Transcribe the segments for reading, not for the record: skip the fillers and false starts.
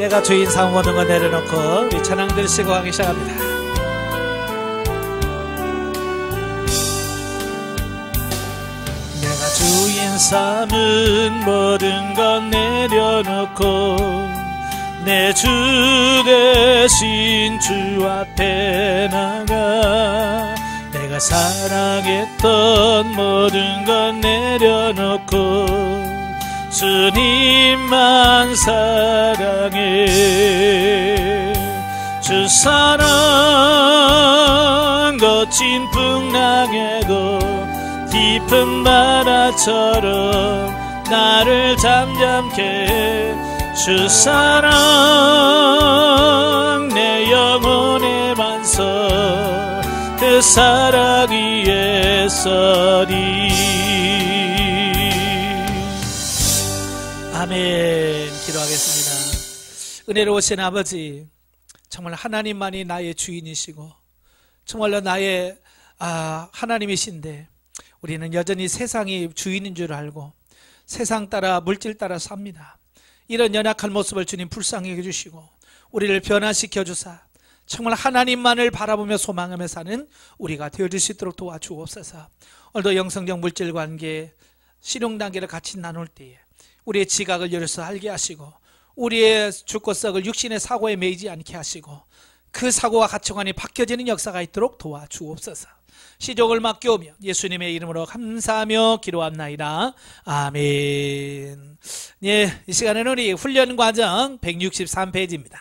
내가 주인 삼은 모든 걸 내려놓고 우리 찬양들 쓰고 하기 시작합니다. 내가 주인 삼은 모든 것 내려놓고 내 주 대신 주 앞에 나가 내가 사랑했던 모든 것 내려놓고 주님만 사랑해. 주 사랑 거친 풍랑에도 깊은 바다처럼 나를 잠잠케 해. 주 사랑 내 영혼의 반석 그 사랑 위에 서리. 아멘. 기도하겠습니다. 은혜로우신 아버지, 정말 하나님만이 나의 주인이시고 정말로 나의 하나님이신데 우리는 여전히 세상이 주인인 줄 알고 세상 따라 물질 따라 삽니다. 이런 연약한 모습을 주님 불쌍히 해주시고 우리를 변화시켜 주사 정말 하나님만을 바라보며 소망하며 사는 우리가 되어줄 수 있도록 도와주옵소서. 오늘도 영성적 물질 관계 실용 단계를 같이 나눌 때에 우리의 지각을 열어서 알게 하시고 우리의 죽고 썩을 육신의 사고에 매이지 않게 하시고 그 사고와 가치관이 바뀌어지는 역사가 있도록 도와주옵소서. 시종을 맡겨오며 예수님의 이름으로 감사하며 기도합나이다. 아멘. 예, 이 시간에는 우리 훈련과정 163페이지입니다.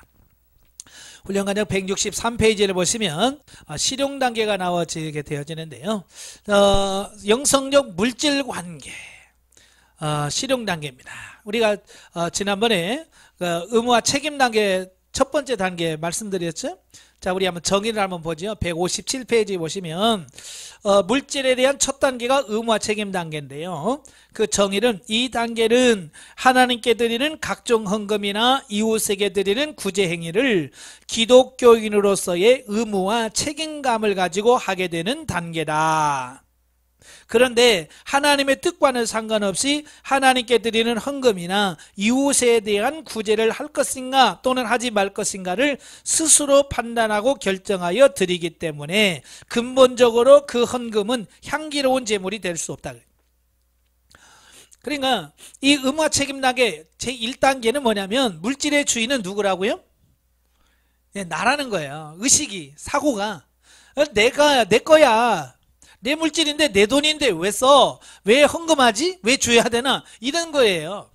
훈련과정 163페이지를 보시면 실용 단계가 나와지게 되어지는데요. 영성적 물질 관계 실용 단계입니다. 우리가 지난번에 의무와 책임 단계 첫 번째 단계 말씀드렸죠. 자, 우리 한번 정의를 한번 보죠. 157페이지 보시면 물질에 대한 첫 단계가 의무와 책임 단계인데요. 그 정의는 이 단계는 하나님께 드리는 각종 헌금이나 이웃에게 드리는 구제 행위를 기독교인으로서의 의무와 책임감을 가지고 하게 되는 단계다. 그런데 하나님의 뜻과는 상관없이 하나님께 드리는 헌금이나 이웃에 대한 구제를 할 것인가 또는 하지 말 것인가를 스스로 판단하고 결정하여 드리기 때문에 근본적으로 그 헌금은 향기로운 제물이 될 수 없다. 그러니까 이 의무와 책임 단계 제1단계는 뭐냐면 물질의 주인은 누구라고요? 네, 나라는 거예요. 의식이, 사고가 내 거야. 내 물질인데 내 돈인데 왜 써? 왜 헌금하지? 왜 줘야 되나? 이런 거예요.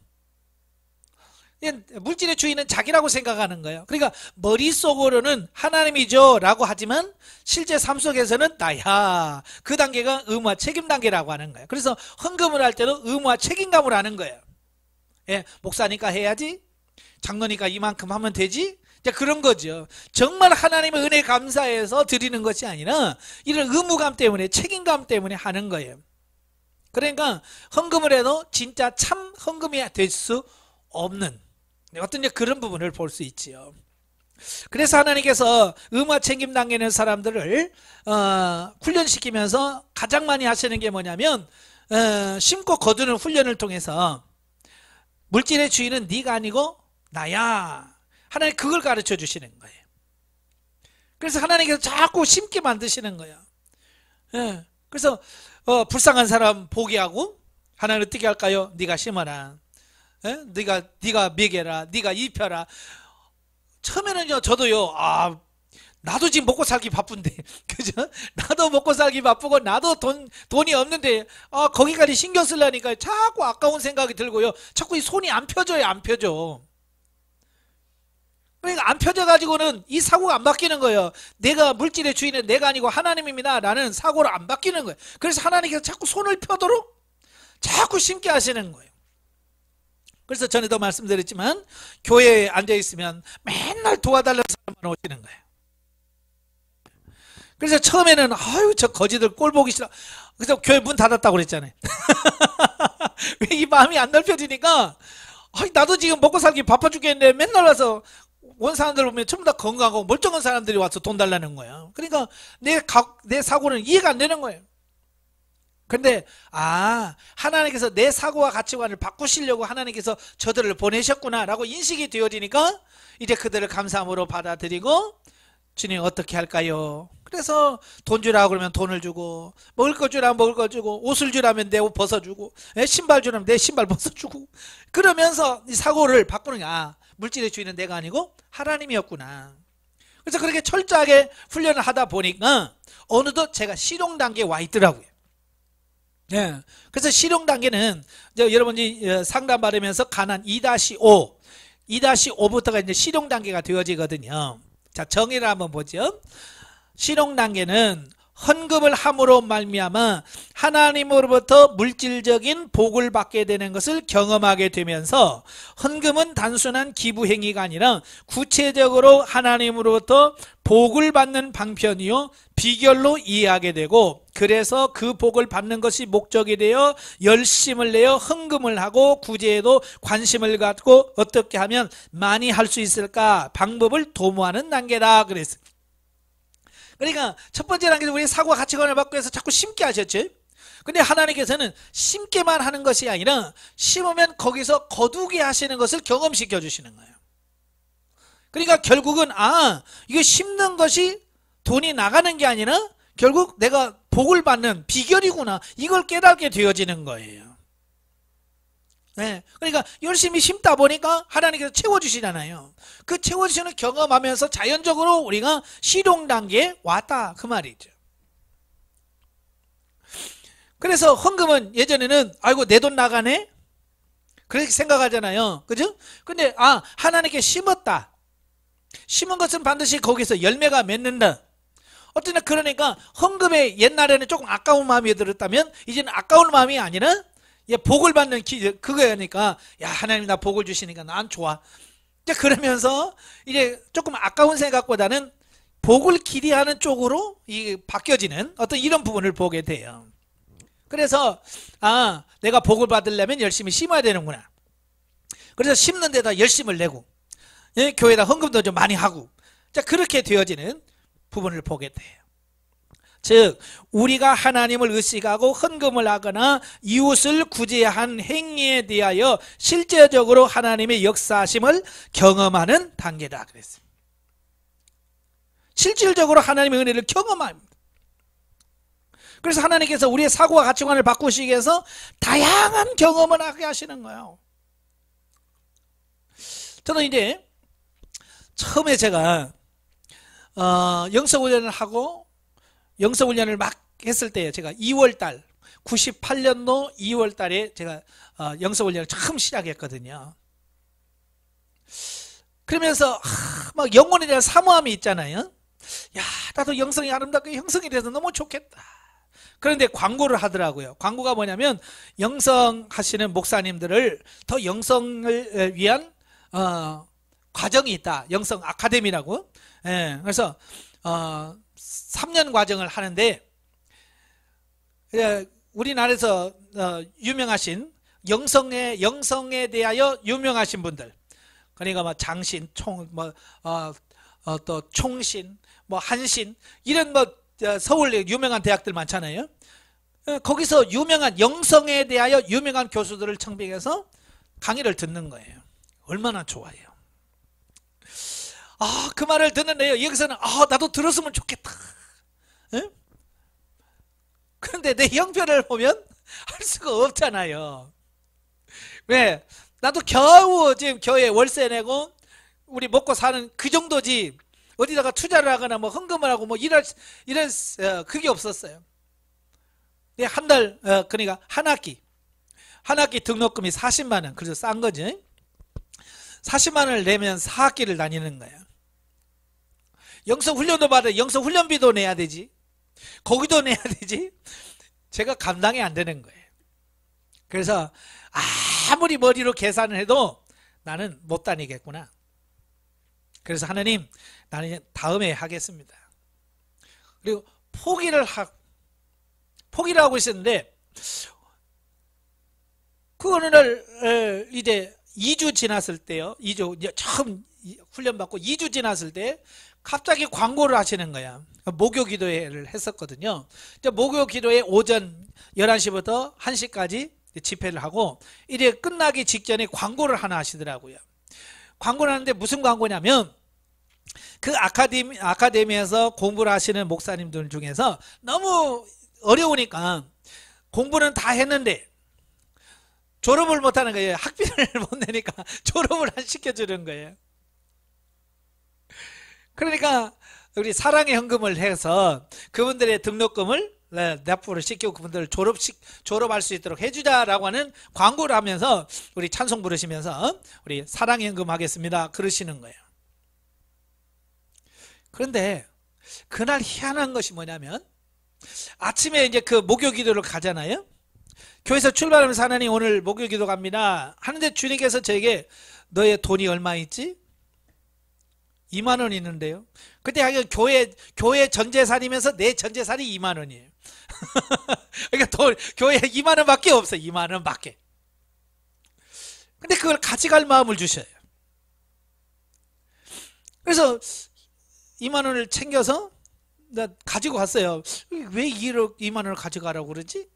물질의 주인은 자기라고 생각하는 거예요. 그러니까 머릿속으로는 하나님이죠 라고 하지만 실제 삶 속에서는 나야. 그 단계가 의무와 책임 단계라고 하는 거예요. 그래서 헌금을 할 때도 의무와 책임감을 하는 거예요. 예, 목사니까 해야지, 장로니까 이만큼 하면 되지, 그런 거죠. 정말 하나님의 은혜 감사해서 드리는 것이 아니라 이런 의무감 때문에, 책임감 때문에 하는 거예요. 그러니까 헌금을 해도 진짜 참 헌금이 될 수 없는 어떤 그런 부분을 볼 수 있지요. 그래서 하나님께서 의무와 책임 단계는 사람들을 훈련시키면서 가장 많이 하시는 게 뭐냐면 심고 거두는 훈련을 통해서 물질의 주인은 네가 아니고 나야. 하나님 그걸 가르쳐 주시는 거예요. 그래서 하나님께서 자꾸 심게 만드시는 거예요. 예. 그래서 불쌍한 사람 포기하고 하나님 어떻게 할까요? 네가 심어라. 예? 네가 먹여라. 네가 입혀라. 처음에는요, 저도요, 나도 지금 먹고 살기 바쁜데, 그죠? 나도 먹고 살기 바쁘고, 나도 돈이 없는데, 거기까지 신경 쓰려니까 자꾸 아까운 생각이 들고요. 자꾸 이 손이 안 펴져요, 안 펴져. 그러니까 안 펴져가지고는 이 사고가 안 바뀌는 거예요. 내가 물질의 주인은 내가 아니고 하나님입니다 라는 사고를 안 바뀌는 거예요. 그래서 하나님께서 자꾸 손을 펴도록 자꾸 심게 하시는 거예요. 그래서 전에도 말씀드렸지만 교회에 앉아있으면 맨날 도와달라는 사람만 오시는 거예요. 그래서 처음에는 아유 저 거지들 꼴 보기 싫어. 그래서 교회 문 닫았다고 그랬잖아요. 왜 이 마음이 안 넓혀지니까 나도 지금 먹고 살기 바빠 죽겠는데 맨날 와서 온 사람들 보면 전부 다 건강하고 멀쩡한 사람들이 와서 돈 달라는 거야. 그러니까 내 사고는 이해가 안 되는 거예요. 근데 하나님께서 내 사고와 가치관을 바꾸시려고 하나님께서 저들을 보내셨구나 라고 인식이 되어지니까 이제 그들을 감사함으로 받아들이고, 주님 어떻게 할까요? 그래서 돈 주라 그러면 돈을 주고, 먹을 거 주라 먹을 거 주고, 옷을 주라면 내 옷 벗어주고, 신발 주라면 내 신발 벗어주고, 그러면서 이 사고를 바꾸는 게, 물질의 주인은 내가 아니고 하나님이었구나. 그래서 그렇게 철저하게 훈련을 하다 보니까 어느덧 제가 실용 단계에 와 있더라고요. 예. 그래서 실용 단계는 여러분이 상담 받으면서 가난 2-5, 2-5부터가 이제 실용 단계가 되어지거든요. 자, 정의를 한번 보죠. 실용 단계는 헌금을 함으로 말미암아 하나님으로부터 물질적인 복을 받게 되는 것을 경험하게 되면서, 헌금은 단순한 기부 행위가 아니라 구체적으로 하나님으로부터 복을 받는 방편이요 비결로 이해하게 되고, 그래서 그 복을 받는 것이 목적이 되어 열심을 내어 헌금을 하고 구제에도 관심을 갖고 어떻게 하면 많이 할 수 있을까 방법을 도모하는 단계다 그랬어요. 그러니까 첫 번째 단계는 우리 사고와 가치관을 바꾸기 위해서 자꾸 심게 하셨죠. 근데 하나님께서는 심게만 하는 것이 아니라 심으면 거기서 거두게 하시는 것을 경험시켜 주시는 거예요. 그러니까 결국은 이거 심는 것이 돈이 나가는 게 아니라 결국 내가 복을 받는 비결이구나, 이걸 깨닫게 되어지는 거예요. 네. 그러니까 열심히 심다 보니까 하나님께서 채워주시잖아요. 그 채워주시는 경험하면서 자연적으로 우리가 실용 단계에 왔다 그 말이죠. 그래서 헌금은 예전에는 아이고 내 돈 나가네 그렇게 생각하잖아요. 그죠? 근데 하나님께 심었다. 심은 것은 반드시 거기서 열매가 맺는다. 어쩌나 그러니까 헌금에 옛날에는 조금 아까운 마음이 들었다면 이제는 아까운 마음이 아니라 복을 받는 그거니까, 하나님 나 복을 주시니까 난 좋아. 그러면서 이제 조금 아까운 생각보다는 복을 기대하는 쪽으로 바뀌어지는 어떤 이런 부분을 보게 돼요. 그래서 내가 복을 받으려면 열심히 심어야 되는구나. 그래서 심는 데다 열심을 내고, 교회에다 헌금도 좀 많이 하고, 그렇게 되어지는 부분을 보게 돼요. 즉 우리가 하나님을 의식하고 헌금을 하거나 이웃을 구제한 행위에 대하여 실제적으로 하나님의 역사하심을 경험하는 단계다 그랬습니다. 실질적으로 하나님의 은혜를 경험합니다. 그래서 하나님께서 우리의 사고와 가치관을 바꾸시기 위해서 다양한 경험을 하게 하시는 거예요. 저는 이제 처음에 제가 영성훈련을 하고 영성훈련을 막 했을 때, 제가 2월달 98년도 2월달에 제가 영성훈련을 처음 시작했거든요. 그러면서 막 영혼에 대한 사모함이 있잖아요. 나도 영성이 아름답고 형성이 돼서 너무 좋겠다. 그런데 광고를 하더라고요. 광고가 뭐냐면 영성하시는 목사님들을 더 영성을 위한 과정이 있다. 영성 아카데미라고. 그래서 3년 과정을 하는데, 우리나라에서 유명하신 영성에 대하여 유명하신 분들, 그러니까 장신, 또 총신, 한신, 이런 서울 유명한 대학들 많잖아요. 거기서 유명한 영성에 대하여 유명한 교수들을 청빙해서 강의를 듣는 거예요. 얼마나 좋아요. 그 말을 듣는데요, 여기서는 나도 들었으면 좋겠다. 그런데 내 형편을 보면 할 수가 없잖아요. 왜? 나도 겨우 지금 교회 월세 내고 우리 먹고 사는 그 정도지, 어디다가 투자를 하거나 헌금을 하고 이런 그게 없었어요. 한 달, 그러니까 한 학기 등록금이 40만 원. 그래서 싼 거지. 40만 원을 내면 4학기를 다니는 거예요. 영성훈련도 받아, 영성훈련비도 내야 되지, 거기도 내야 되지. 제가 감당이 안 되는 거예요. 그래서 아무리 머리로 계산을 해도 나는 못 다니겠구나. 그래서 하나님, 나는 다음에 하겠습니다. 그리고 포기를 하고 있었는데, 그 어느 날 이제 2주 지났을 때요, 2주 처음 훈련받고 2주 지났을 때 갑자기 광고를 하시는 거야. 목요 기도회를 했었거든요. 목요 기도회 오전 11시부터 1시까지 집회를 하고 이래 끝나기 직전에 광고를 하나 하시더라고요. 광고를 하는데 무슨 광고냐면 그 아카데미에서 공부를 하시는 목사님들 중에서 너무 어려우니까 공부는 다 했는데 졸업을 못하는 거예요. 학비를 못 내니까 졸업을 안 시켜주는 거예요. 그러니까 우리 사랑의 헌금을 해서 그분들의 등록금을 납부를 시키고 그분들을 졸업할 수 있도록 해주자라고 하는 광고를 하면서 우리 찬송 부르시면서 우리 사랑의 헌금 하겠습니다 그러시는 거예요. 그런데 그날 희한한 것이 뭐냐면 아침에 이제 그 목요 기도를 가잖아요. 교회에서 출발하면서 하나님 오늘 목요 기도 갑니다 하는데 주님께서 저에게 너의 돈이 얼마 있지? 2만 원 있는데요. 그때 교회 전재산이면서 내 전재산이 2만 원이에요. 그러니까 교회에 2만 원밖에 없어요. 2만 원밖에. 근데 그걸 가져갈 마음을 주셔요. 그래서 2만 원을 챙겨서 나 가지고 갔어요. 왜 2만 원을 가져가라고 그러지?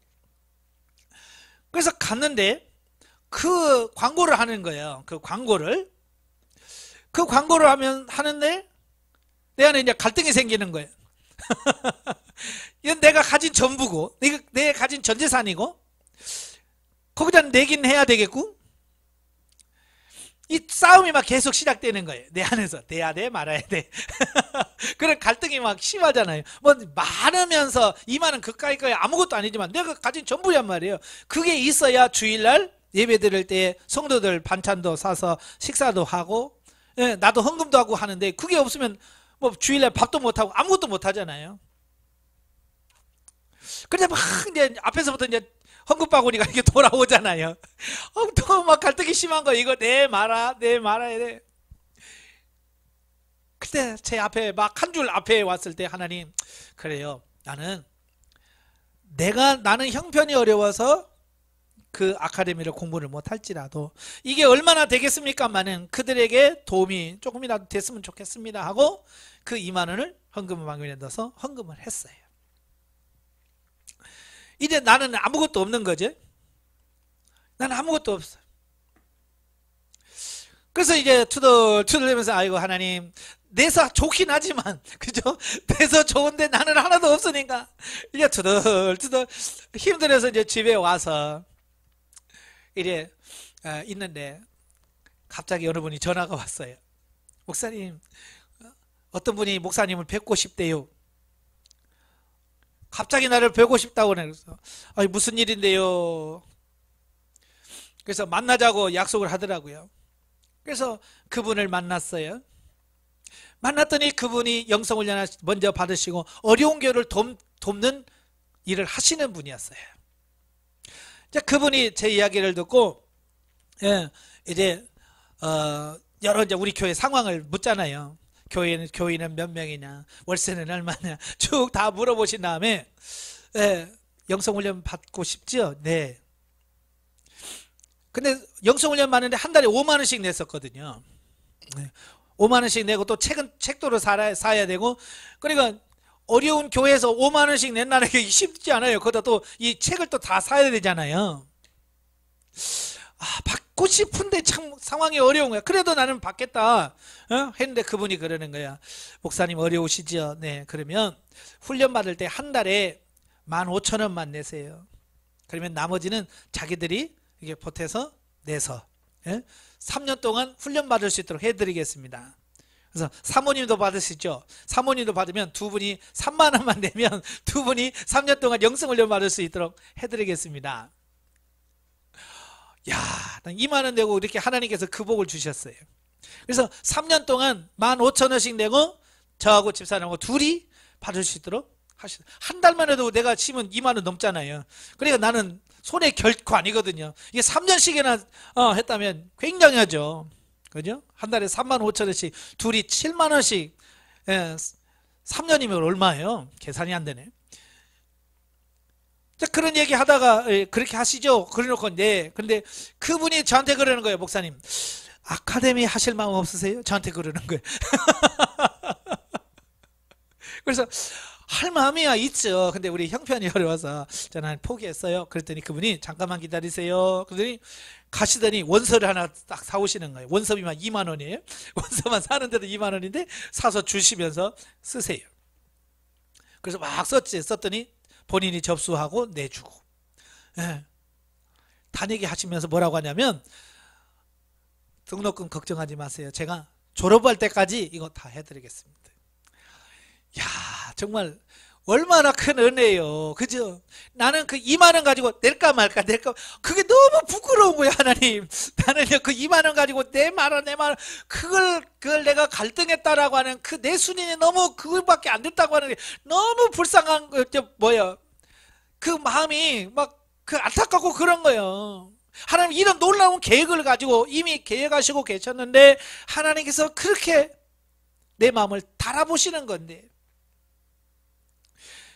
그래서 갔는데 그 광고를 하는 거예요. 그 광고를 하는데 내 안에 이제 갈등이 생기는 거예요. 이건 내가 가진 전부고 내가 가진 전 재산이고 거기다 내긴 해야 되겠고 이 싸움이 막 계속 시작되는 거예요. 내 안에서 내야 돼 말아야 돼. 그런 갈등이 막 심하잖아요. 뭐 많으면서 2만 원 그까이 거야 아무것도 아니지만 내가 가진 전부란 말이에요. 그게 있어야 주일날 예배 드릴 때 성도들 반찬도 사서 식사도 하고 나도 헌금도 하고 하는데 그게 없으면 뭐 주일날 밥도 못하고 아무것도 못하잖아요. 그런데 막 이제 앞에서부터 이제 헌금 바구니가 이렇게 돌아오잖아요. 또 막 갈등이 심한 거 이거 내 말아야 돼. 그때 제 앞에 막 한 줄 앞에 왔을 때 하나님 그래요. 나는 형편이 어려워서 그 아카데미를 공부를 못할지라도 이게 얼마나 되겠습니까마는 그들에게 도움이 조금이라도 됐으면 좋겠습니다 하고 그 2만 원을 헌금 바구니에 넣어서 헌금을 했어요. 이제 나는 아무것도 없는 거지. 나는 아무것도 없어. 그래서 이제 투덜투덜대면서 아이고 하나님 내서 좋긴 하지만 그죠? 내서 좋은데 나는 하나도 없으니까 이제 투덜투덜 힘들어서 이제 집에 와서 이래 있는데 갑자기 어느 분이 전화가 왔어요. 목사님 어떤 분이 목사님을 뵙고 싶대요. 갑자기 나를 뵙고 싶다고 그래서 아니 무슨 일인데요. 그래서 만나자고 약속을 하더라고요. 그래서 그분을 만났어요. 만났더니 그분이 영성훈련을 먼저 받으시고 어려운 교회를 돕는 일을 하시는 분이었어요. 그분이 제 이야기를 듣고 이제 여러 이제 우리 교회 상황을 묻잖아요. 교인은 몇 명이냐, 월세는 얼마냐, 쭉 다 물어보신 다음에 영성훈련 받고 싶죠? 네. 근데 영성훈련 받는데 한 달에 5만 원씩 냈었거든요. 5만 원씩 내고 또 책도로 사야 되고 그러니까 어려운 교회에서 5만 원씩 낸다는 게 쉽지 않아요. 거기다 또 이 책을 또 다 사야 되잖아요. 받고 싶은데 참 상황이 어려운 거야. 그래도 나는 받겠다 했는데 그분이 그러는 거야. 목사님 어려우시죠? 네. 그러면 훈련 받을 때 한 달에 15,000원만 내세요. 그러면 나머지는 자기들이 이게 보태서 내서 3년 동안 훈련 받을 수 있도록 해드리겠습니다. 그래서 사모님도 받으시죠? 사모님도 받으면 두 분이 3만 원만 내면 두 분이 3년 동안 영성훈련 받을 수 있도록 해드리겠습니다. 야, 2만 원 내고 이렇게 하나님께서 그 복을 주셨어요. 그래서 3년 동안 15,000원씩 내고 저하고 집사람하고 둘이 받을 수 있도록 하시다. 한 달만 해도 내가 치면 2만 원 넘잖아요. 그러니까 나는 손해 결코 아니거든요. 이게 3년씩이나 했다면 굉장하죠. 그죠? 한 달에 35,000원씩 둘이 7만 원씩 3년이면 얼마예요? 계산이 안 되네. 그런 얘기 하다가 그렇게 하시죠? 그래놓고 네. 근데 그분이 저한테 그러는 거예요. 목사님 아카데미 하실 마음 없으세요? 저한테 그러는 거예요. 그래서 할 마음이야 있죠. 근데 우리 형편이 어려워서 저는 포기했어요. 그랬더니 그분이 잠깐만 기다리세요. 그러더니 가시더니 원서를 하나 딱 사오시는 거예요. 원서비만 2만 원이에요. 원서만 사는데도 2만 원인데 사서 주시면서 쓰세요. 그래서 막 썼더니 본인이 접수하고 내주고. 예. 단얘기 하시면서 뭐라고 하냐면 등록금 걱정하지 마세요. 제가 졸업할 때까지 이거 다 해드리겠습니다. 야, 정말 얼마나 큰 은혜예요. 그죠? 나는 그 2만 원 가지고 낼까 말까 그게 너무 부끄러운 거야. 하나님, 나는요 그 2만 원 가지고 내 만 원 그걸 내가 갈등했다라고 하는 그 내 순위는 너무 그거밖에 안 됐다고 하는 게 너무 불쌍한 거 뭐야, 그 마음이 막 그 안타깝고 그런 거예요. 하나님 이런 놀라운 계획을 가지고 이미 계획하시고 계셨는데 하나님께서 그렇게 내 마음을 달아보시는 건데,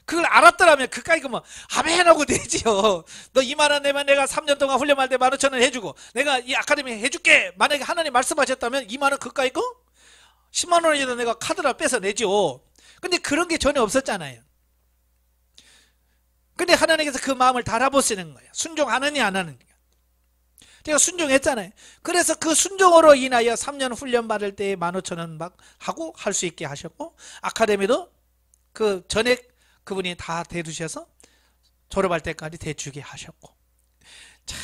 그걸 알았더라면 그까이 뭐 아멘 하고 되지요. 너 2만 원 내면 내가 3년 동안 훈련할 때 15,000원 해주고 내가 이 아카데미 해줄게. 만약에 하나님 말씀하셨다면 2만 원 그까이 거 10만 원이라도 내가 카드라 빼서 내죠. 근데 그런 게 전혀 없었잖아요. 근데 하나님께서 그 마음을 달아보시는 거예요. 순종하느냐 안 하느냐. 제가 순종했잖아요. 그래서 그 순종으로 인하여 3년 훈련 받을 때 15,000원 막 하고 할 수 있게 하셨고, 아카데미도 그 전액 그분이 다 대두셔서 졸업할 때까지 대주게 하셨고. 자,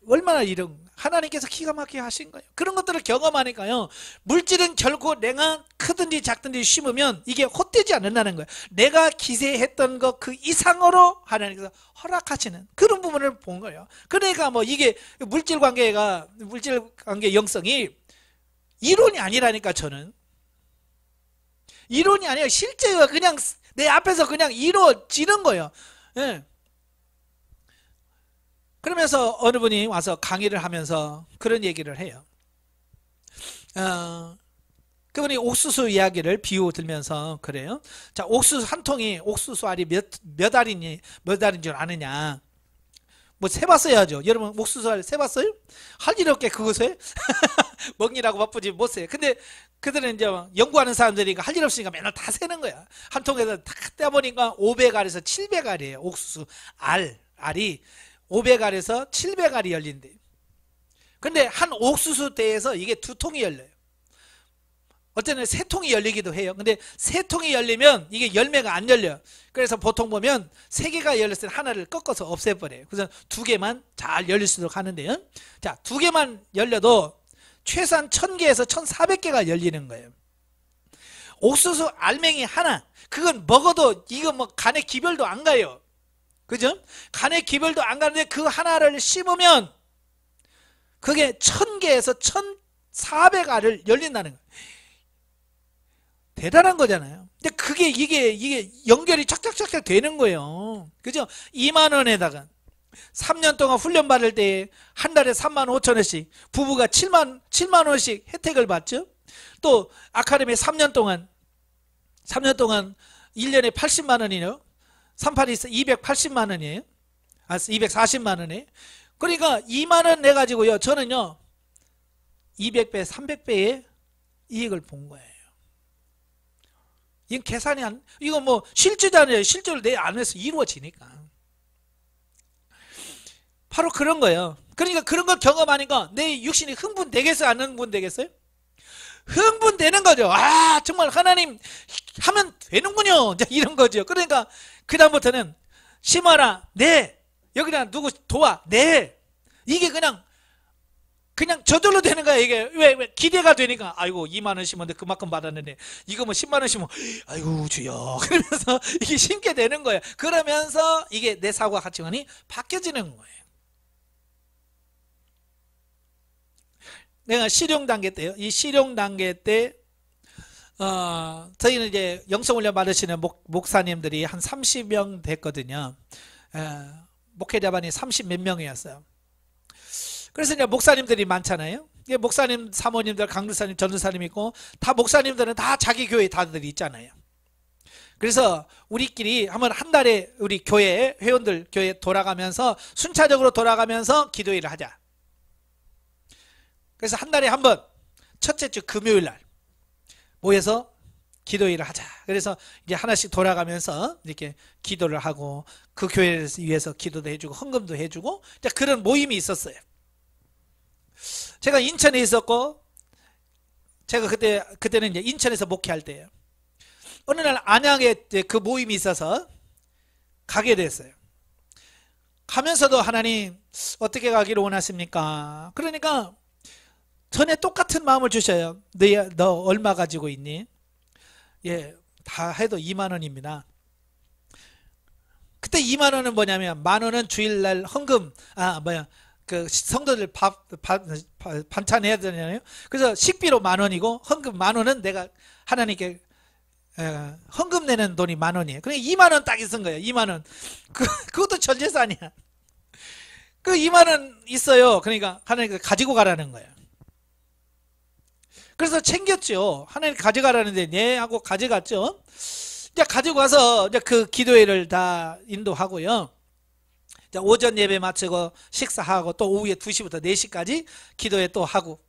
얼마나 이런 하나님께서 기가 막히게 하신 거예요. 그런 것들을 경험하니까요, 물질은 결코 내가 크든지 작든지 심으면 이게 헛되지 않는다는 거예요. 내가 기세했던 것 그 이상으로 하나님께서 허락하시는 그런 부분을 본 거예요. 그러니까 뭐 이게 물질 관계 영성이 이론이 아니라니까. 저는 이론이 아니에요. 실제가 그냥 내 앞에서 그냥 이루어지는 거예요. 예. 그러면서 어느 분이 와서 강의를 하면서 그런 얘기를 해요. 그분이 옥수수 이야기를 비유 들면서 그래요. 자, 옥수수 한 통이 옥수수 알이 몇 알인 줄 아느냐? 뭐 세봤어야죠. 여러분 옥수수 알 세봤어요? 할 일 없게 그것을 먹느라고 바쁘지 못 세요. 근데 그들은 이제 연구하는 사람들이니까 할 일 없으니까 맨날 다 세는 거야. 한 통에서 다 떼보니까 500알에서 700알이에요. 옥수수 알이 500알에서 700알이 열린대. 근데 한 옥수수 대에서 이게 2통이 열려요. 어쨌든 3통이 열리기도 해요. 근데 3통이 열리면 이게 열매가 안 열려요. 그래서 보통 보면 3개가 열렸을 때 하나를 꺾어서 없애버려요. 그래서 2개만 잘 열릴 수 있도록 하는데요. 자, 2개만 열려도 최소한 1000개에서 1400개가 열리는 거예요. 옥수수 알맹이 하나, 그건 먹어도 이거 뭐 간에 기별도 안 가요. 그죠? 간에 기별도 안 가는데 그 하나를 심으면 그게 1000개에서 1400알을 열린다는 거예요. 대단한 거잖아요. 근데 그게 이게 연결이 착착착착 되는 거예요. 그죠? 2만 원에다가 3년 동안 훈련 받을 때 한 달에 35,000원씩, 부부가 7만 원씩 혜택을 받죠. 또 아카데미 3년 동안 1년에 80만 원이요. 3824 280만 원이에요. 240만 원이에요. 그러니까 2만 원 내 가지고요, 저는요 200배, 300배의 이익을 본 거예요. 이건 계산이 이거 뭐 실제잖아요. 실제로 내 안에서 이루어지니까. 바로 그런 거예요. 그러니까 그런 걸 경험하니까 내 육신이 흥분되겠어요? 안 흥분되겠어요? 흥분되는 거죠. 아, 정말 하나님 하면 되는군요. 이런 거죠. 그러니까 그다음부터는 심어라. 네. 여기다 누구 도와. 네. 이게 그냥 저절로 되는 거야. 이게 왜 기대가 되니까, 아이고 2만 원 심었는데 그만큼 받았는데 이거 뭐 10만 원 심어, 아이고 주여, 그러면서 이게 심게 되는 거예요. 그러면서 이게 내 사고와 가치관이 바뀌어지는 거예요. 내가 실용 단계 때요. 이 실용 단계 때 저희는 이제 영성훈련 받으시는 목사님들이 한 30명 됐거든요. 목회자반이 30 몇 명이었어요. 그래서 이제 목사님들이 많잖아요. 목사님, 사모님들, 강도사님, 전도사님 있고, 다 목사님들은 다 자기 교회 다들 있잖아요. 그래서 우리끼리 한번 한 달에 우리 교회 회원들 교회 돌아가면서 순차적으로 돌아가면서 기도회를 하자. 그래서 한 달에 한 번 첫째 주 금요일 날 모여서 기도회를 하자. 그래서 이제 하나씩 돌아가면서 이렇게 기도를 하고 그 교회를 위해서 기도도 해주고 헌금도 해주고 이제 그런 모임이 있었어요. 제가 인천에 있었고 제가 그때는 이제 인천에서 목회할 때예요. 어느 날 안양에 그 모임이 있어서 가게 됐어요. 가면서도 하나님 어떻게 가기를 원하십니까? 그러니까 전에 똑같은 마음을 주셔요. 너 얼마 가지고 있니? 예, 다 해도 2만 원입니다. 그때 2만 원은 뭐냐면 만 원은 주일날 헌금, 그 성도들 반찬 해야 되잖아요. 그래서 식비로 만 원이고 헌금 만 원은 내가 하나님께 헌금 내는 돈이 만 원이에요. 그러니까 2만 원 딱 있은 거예요. 2만 원. 그것도 전 재산이야. 그 2만 원 있어요. 그러니까 하나님께 가지고 가라는 거예요. 그래서 챙겼죠. 하나님 가져가라는데 네 하고 가져갔죠. 이제 가지고 와서 이제 그 기도회를 다 인도하고요. 이제 오전 예배 마치고 식사하고 또 오후에 2시부터 4시까지 기도회 또 하고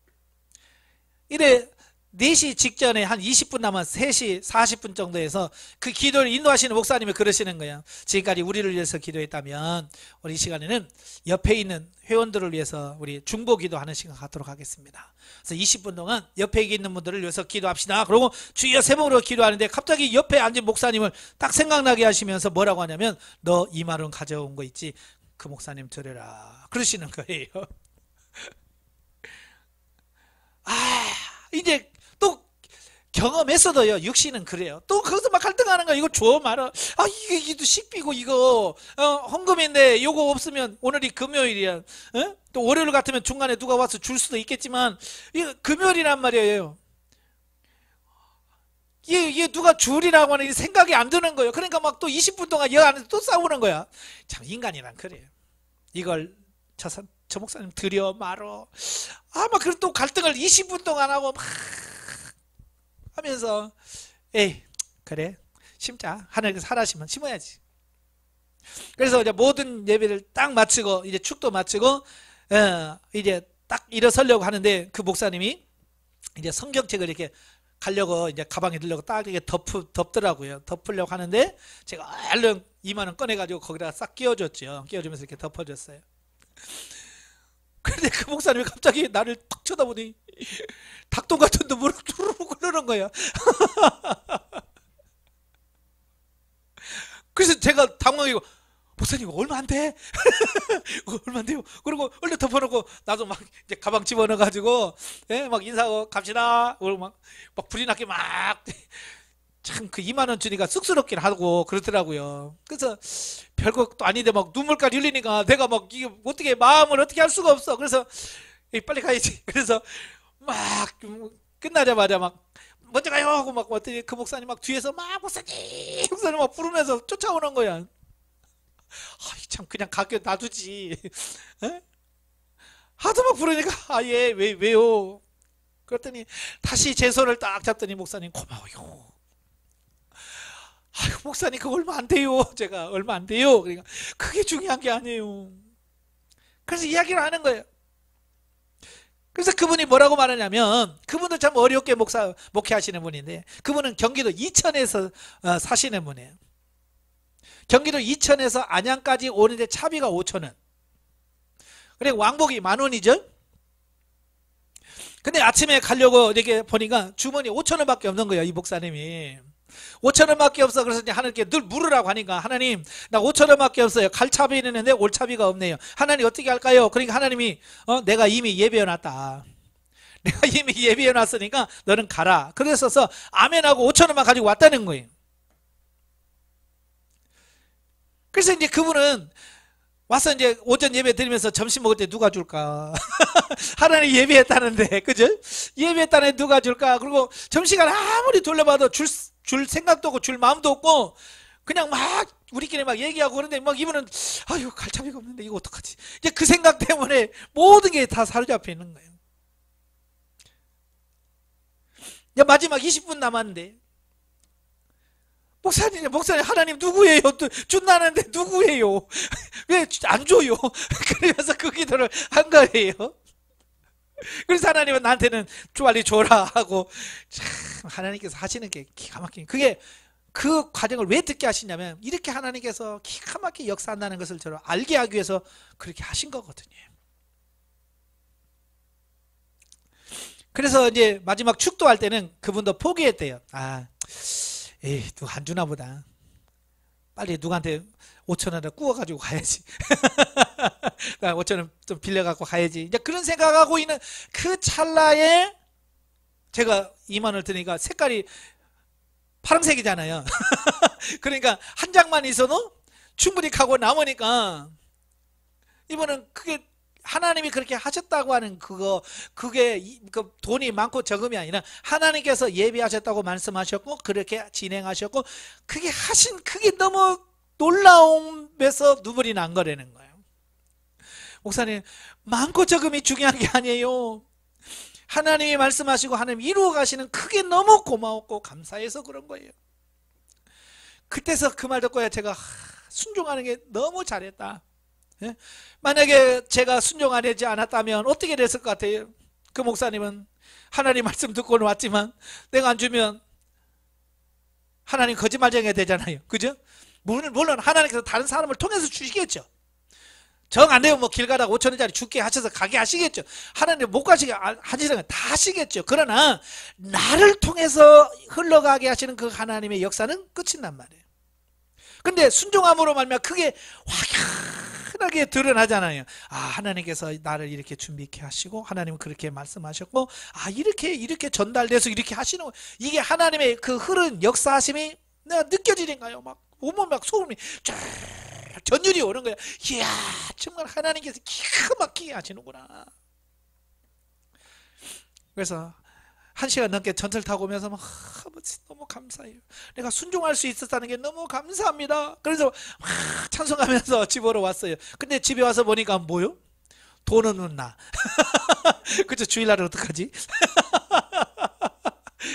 이래 4시 직전에 한 20분 남아 3시 40분 정도에서 그 기도를 인도하시는 목사님이 그러시는 거예요. 지금까지 우리를 위해서 기도했다면 우리 이 시간에는 옆에 있는 회원들을 위해서 우리 중보 기도하는 시간 갖도록 하겠습니다. 그래서 20분 동안 옆에 있는 분들을 위해서 기도합시다. 그러고 주여 세번으로 기도하는데 갑자기 옆에 앉은 목사님을 딱 생각나게 하시면서 뭐라고 하냐면 너 2만 원 가져온 거 있지? 그 목사님 드려라. 그러시는 거예요. 이제 또 경험했어도요. 육신은 그래요. 또 거기서 막 갈등하는 거야. 이거 줘 말아. 이게 식비고 이거 헌금인데 요거 없으면 오늘이 금요일이야. 또 월요일 같으면 중간에 누가 와서 줄 수도 있겠지만 이거 금요일이란 말이에요. 이게 누가 줄이라고 하는 생각이 안 드는 거예요. 그러니까 막 또 20분 동안 여 안에서 또 싸우는 거야. 참 인간이란 그래요. 이걸 저 목사님 드려 말어. 막 그런 또 갈등을 20분 동안 하고 막 하면서 에이 그래 심자. 하나님께서 하라시면 심어야지. 그래서 이제 모든 예배를 딱 마치고 이제 축도 마치고 이제 딱 일어서려고 하는데 그 목사님이 이제 성경책을 이렇게 가려고 이제 가방에 넣으려고 딱 이렇게 덮더라고요. 덮으려고 하는데 제가 얼른 2만 원 꺼내가지고 거기다가 싹 끼워줬죠. 끼워주면서 이렇게 덮어줬어요. 그런데 그 목사님이 갑자기 나를 탁 쳐다보더니 닭똥 같은 눈물을 tururu룩 흐르는 거야. 그래서 제가 당황하고 목사님 이거 얼마 안 돼? 얼마 안 돼요. 그리고 얼른 덮어놓고 나도 막 이제 가방 집어넣어가지고 막 인사하고 갑시다. 그리고 막 불이 나게 막 참 그 2만 원 주니까 쑥스럽긴 하고 그렇더라고요. 그래서 별것도 아닌데 막 눈물까지 흘리니까 내가 막 이게 어떻게 마음을 어떻게 할 수가 없어. 그래서 빨리 가야지. 그래서 막 끝나자마자 막 먼저 가요 하고 막 어떻게 그 목사님 막 뒤에서 막 목사님 막 부르면서 쫓아오는 거야. 참 그냥 가게 놔두지. 하도 막 부르니까 예 왜요? 그랬더니 다시 제 손을 딱 잡더니 목사님 고마워요. 목사님 그거 얼마 안 돼요. 제가 얼마 안 돼요. 그러니까 그게 중요한 게 아니에요. 그래서 이야기를 하는 거예요. 그래서 그분이 뭐라고 말하냐면 그분도 참 어렵게 목회하시는 분인데 그분은 경기도 이천에서 사시는 분이에요. 경기도 이천에서 안양까지 오는데 차비가 5,000원. 그래 왕복이 10,000원이죠. 근데 아침에 가려고 이렇게 보니까 주머니 5,000원밖에 없는 거예요. 이 목사님이 5,000원밖에 없어. 그래서 이제 하나님께 늘 물으라고 하니까 하나님 나 5,000원밖에 없어요. 갈 차비는 있는데 올 차비가 없네요. 하나님 어떻게 할까요? 그러니까 하나님이 내가 이미 예배해놨다. 내가 이미 예배해놨으니까 너는 가라. 그랬어서 아멘하고 5,000원만 가지고 왔다는 거예요. 그래서 이제 그분은 와서 이제 오전 예배 드리면서 점심 먹을 때 누가 줄까? 하나님 예배했다는데, 그죠? 예배했다는데 누가 줄까? 그리고 점심시간 아무리 돌려봐도 줄 생각도 없고 줄 마음도 없고 그냥 막 우리끼리 막 얘기하고 그러는데 막 이분은 아유 갈 차비가 없는데 이거 어떡하지? 이제 그 생각 때문에 모든 게 다 사로잡혀 있는 거예요. 이제 마지막 20분 남았는데 목사님 하나님 누구예요? 준다는데 누구예요? 왜 안 줘요? 그러면서 그 기도를 한 거예요. 그래서 하나님은 나한테는 빨리 줘라 하고, 참 하나님께서 하시는 게 기가 막히게, 그게 그 과정을 왜 듣게 하시냐면 이렇게 하나님께서 기가 막히게 역사한다는 것을 저를 알게 하기 위해서 그렇게 하신 거거든요. 그래서 이제 마지막 축도할 때는 그분도 포기했대요. 에이, 누가 안 주나 보다. 빨리 누구한테 5천 원을 구워가지고 가야지. 5천 원 좀 빌려갖고 가야지. 이제 그런 생각하고 있는 그 찰나에 제가 2만 원을 드니까 색깔이 파란색이잖아요. 그러니까 한 장만 있어도 충분히 가고 남으니까 이번은 그게 하나님이 그렇게 하셨다고 하는 그게 그 돈이 많고 적음이 아니라 하나님께서 예비하셨다고 말씀하셨고 그렇게 진행하셨고 그게 너무 놀라움에서 눈물이 난 거라는 거예요. 목사님, 많고 적음이 중요한 게 아니에요. 하나님이 말씀하시고 하나님 이루어 가시는 그게 너무 고마웠고 감사해서 그런 거예요. 그때서 그 말 듣고 제가 순종하는 게 너무 잘했다. 예? 만약에 제가 순종하지 않았다면 어떻게 됐을 것 같아요? 그 목사님은 하나님 말씀 듣고는 왔지만 내가 안 주면 하나님 거짓말쟁이가 되잖아요. 그죠? 물론 하나님께서 다른 사람을 통해서 주시겠죠. 정 안 되면 뭐 길 가다가 5천 원짜리 죽게 하셔서 가게 하시겠죠. 하나님 못 가시게 하시는 건 다 하시겠죠. 그러나 나를 통해서 흘러가게 하시는 그 하나님의 역사는 끝이 난 말이에요. 근데 순종함으로 말미암아 그게 확연하게 드러나잖아요. 하나님께서 나를 이렇게 준비케 하시고 하나님은 그렇게 말씀하셨고 이렇게 전달돼서 이렇게 하시는 거예요. 이게 하나님의 그 흐른 역사하심이 내가 느껴지니까요. 막 온몸 막 소름이 쫙 전율이 오는 거야. 이야, 정말 하나님께서 기가 막히게 하시는구나. 그래서 1시간 넘게 전철 타고 오면서 막 아버지 너무 감사해요. 내가 순종할 수 있었다는 게 너무 감사합니다. 그래서 막 찬송하면서 집으로 왔어요. 근데 집에 와서 보니까 뭐요? 돈 없는 나. 그죠? 주일날은 어떡하지?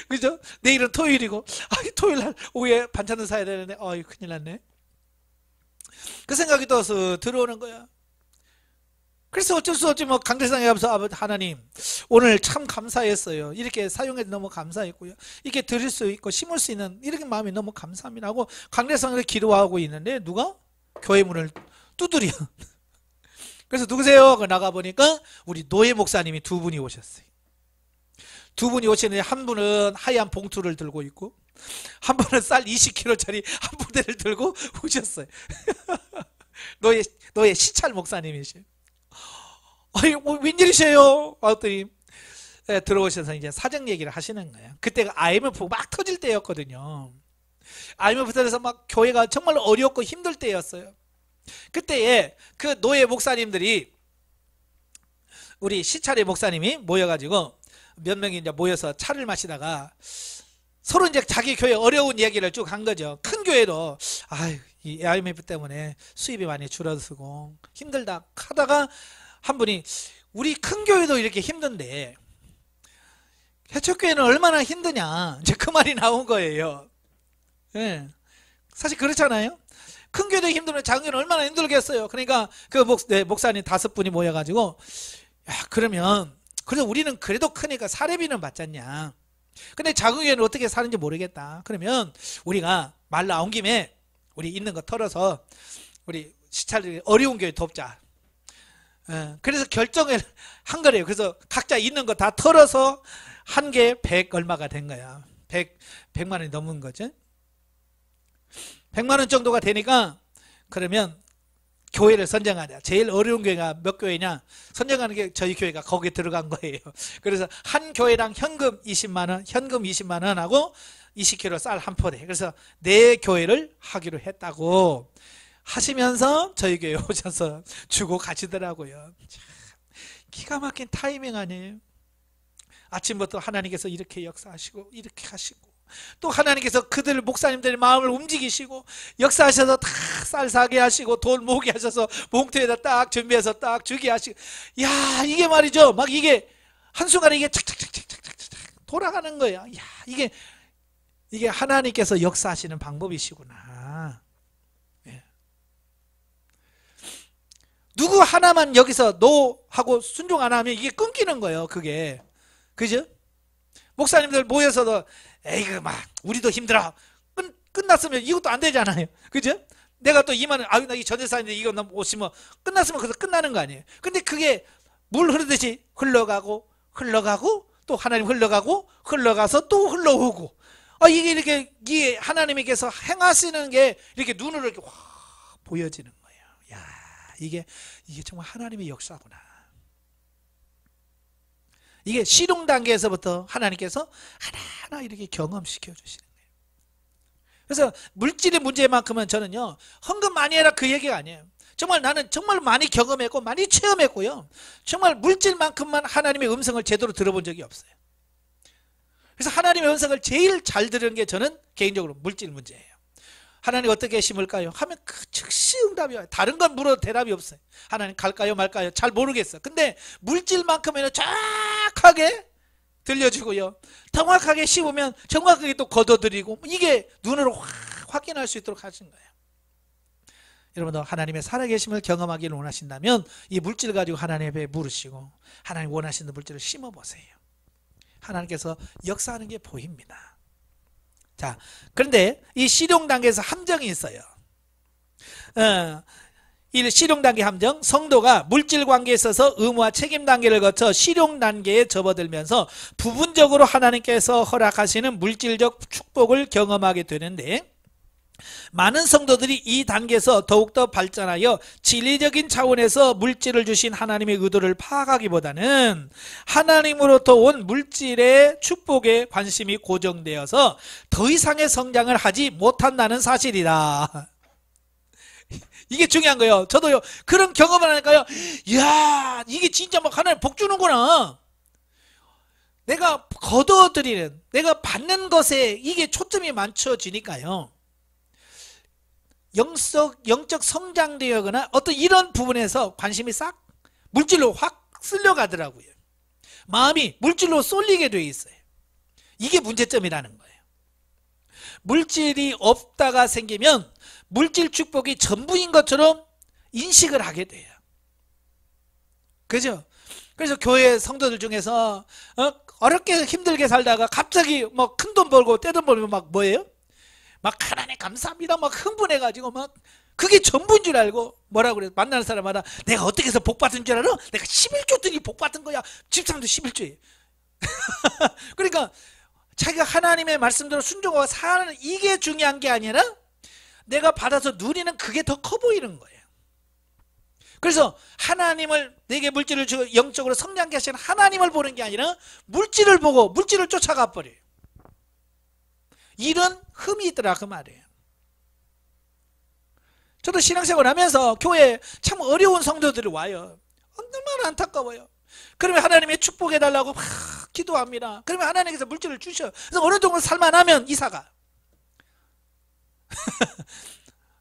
그죠? 내일은 토요일이고 토요일날 오후에 반찬을 사야 되는데 큰일 났네. 그 생각이 떠서 들어오는 거야. 그래서 어쩔 수 없지 뭐 강대상에 가면서 하나님 오늘 참 감사했어요. 이렇게 사용해서 너무 감사했고요. 이렇게 드릴 수 있고 심을 수 있는 이렇게 마음이 너무 감사합니다 하고 강대상을 기도하고 있는데 누가? 교회 문을 두드려. 그래서 누구세요? 나가보니까 우리 노예 목사님이 2분이 오셨어요. 2분이 오시는데 한 분은 하얀 봉투를 들고 있고 한 분은 쌀 20kg짜리 한 부대를 들고 오셨어요. 노예 시찰 목사님이시에요. 웬일이세요? 왔더니 들어오셔서 이제 사정 얘기를 하시는 거예요. 그때가 IMF 막 터질 때였거든요. IMF 터져서 막 교회가 정말 어렵고 힘들 때였어요. 그때에 그 노예 목사님들이 우리 시찰의 목사님이 모여가지고 몇 명이 이제 모여서 차를 마시다가 서로 이제 자기 교회 어려운 얘기를 쭉 한 거죠. 큰 교회도 이 IMF 때문에 수입이 많이 줄어들고 힘들다 하다가 한 분이 우리 큰 교회도 이렇게 힘든데 개척교회는 얼마나 힘드냐 이제 그 말이 나온 거예요. 예. 사실 그렇잖아요. 큰 교회도 힘들면 작은 교회는 얼마나 힘들겠어요. 그러니까 그 목사님 5분이 모여가지고 그러면 그래도 우리는 그래도 크니까 사례비는 받잖냐. 근데 작은 교회는 어떻게 사는지 모르겠다. 그러면 우리가 말 나온 김에 우리 있는 거 털어서 우리 시찰들이 어려운 교회 돕자. 그래서 결정을 한 거래요. 그래서 각자 있는 거 다 털어서 한 개에 100 얼마가 된 거야. 100만 원이 넘은 거죠. 100만 원 정도가 되니까 그러면 교회를 선정하자. 제일 어려운 교회가 몇 교회냐? 선정하는 게 저희 교회가 거기에 들어간 거예요. 그래서 한 교회당 현금 20만 원, 현금 20만 원 하고 20kg 쌀 한 포대. 그래서 4교회를 하기로 했다고 하시면서 저희 교회에 오셔서 주고 가시더라고요. 참, 기가 막힌 타이밍 아니에요? 아침부터 하나님께서 이렇게 역사하시고 이렇게 하시고 또 하나님께서 그들 목사님들의 마음을 움직이시고 역사하셔서 다 쌀 사게 하시고 돈 모으게 하셔서 봉투에다 딱 준비해서 딱 주게 하시고 야 이게 말이죠. 막 이게 한순간에 이게 착착착착착착 돌아가는 거예요. 야 이게 하나님께서 역사하시는 방법이시구나. 예. 누구 하나만 여기서 노 하고 순종 안 하면 이게 끊기는 거예요. 그게. 그죠? 목사님들 모여서도 에이 막 우리도 힘들어. 끝났으면 이것도 안 되잖아요. 그죠? 내가 또 이만은 아유 나 이 전재산인데 이거 나 오시면 끝났으면 그래서 끝나는 거 아니에요. 근데 그게 물 흐르듯이 흘러가고 또 하나님 흘러가서 또 흘러오고 이게 이렇게 이게 하나님께서 행하시는 게 이렇게 눈으로 이렇게 확 보여지는 거예요. 야, 이게 정말 하나님의 역사구나. 이게 실용 단계에서부터 하나님께서 하나하나 이렇게 경험시켜 주시는 거예요. 그래서 물질의 문제만큼은 저는요 헌금 많이 해라 그 얘기가 아니에요. 정말 나는 정말 많이 경험했고 많이 체험했고요. 정말 물질만큼만 하나님의 음성을 제대로 들어본 적이 없어요. 그래서 하나님의 음성을 제일 잘 들은 게 저는 개인적으로 물질 문제예요. 하나님 어떻게 심을까요? 하면 그 즉시 응답이 와요. 다른 건 물어도 대답이 없어요. 하나님 갈까요 말까요? 잘 모르겠어. 근데 물질만큼에는 정확하게 들려주고요. 정확하게 심으면 정확하게 또 거둬들이고 이게 눈으로 확인할 수 있도록 하신 거예요. 여러분도 하나님의 살아계심을 경험하기를 원하신다면 이 물질 가지고 하나님 앞에 물으시고 하나님 원하시는 물질을 심어보세요. 하나님께서 역사하는 게 보입니다. 자, 그런데 이 실용 단계에서 함정이 있어요. 이 실용 단계 함정, 성도가 물질 관계에 있어서 의무와 책임 단계를 거쳐 실용 단계에 접어들면서 부분적으로 하나님께서 허락하시는 물질적 축복을 경험하게 되는데 많은 성도들이 이 단계에서 더욱더 발전하여 진리적인 차원에서 물질을 주신 하나님의 의도를 파악하기보다는 하나님으로부터 온 물질의 축복에 관심이 고정되어서 더 이상의 성장을 하지 못한다는 사실이다. 이게 중요한 거예요. 저도요 그런 경험을 하니까요, 이야 이게 진짜 막 하나님 복 주는구나. 내가 거둬들이는, 내가 받는 것에 이게 초점이 맞춰지니까요, 영적 성장되거나 어떤 이런 부분에서 관심이 싹 물질로 확 쓸려가더라고요. 마음이 물질로 쏠리게 돼 있어요. 이게 문제점이라는 거예요. 물질이 없다가 생기면 물질 축복이 전부인 것처럼 인식을 하게 돼요. 그죠? 그래서 교회 성도들 중에서 어렵게 힘들게 살다가 갑자기 뭐 큰 돈 벌고 떼돈 벌면 막 뭐예요? 막 하나님 감사합니다 막 흥분해가지고 막 그게 전부인 줄 알고 뭐라고 그래? 만나는 사람마다 내가 어떻게 해서 복 받은 줄 알아? 내가 11조 더니 복 받은 거야. 집사람도 11조예요. 그러니까 자기가 하나님의 말씀대로 순종하고 사는 이게 중요한 게 아니라 내가 받아서 누리는 그게 더 커 보이는 거예요. 그래서 하나님을, 내게 물질을 주고 영적으로 성장케 하시는 하나님을 보는 게 아니라 물질을 보고 물질을 쫓아가 버려요. 이런 흠이 있더라 그 말이에요. 저도 신앙생활 하면서 교회에 참 어려운 성도들이 와요. 얼마나 안타까워요. 그러면 하나님의 축복해달라고 막 기도합니다. 그러면 하나님께서 물질을 주셔요. 그래서 어느 정도 살만하면 이사가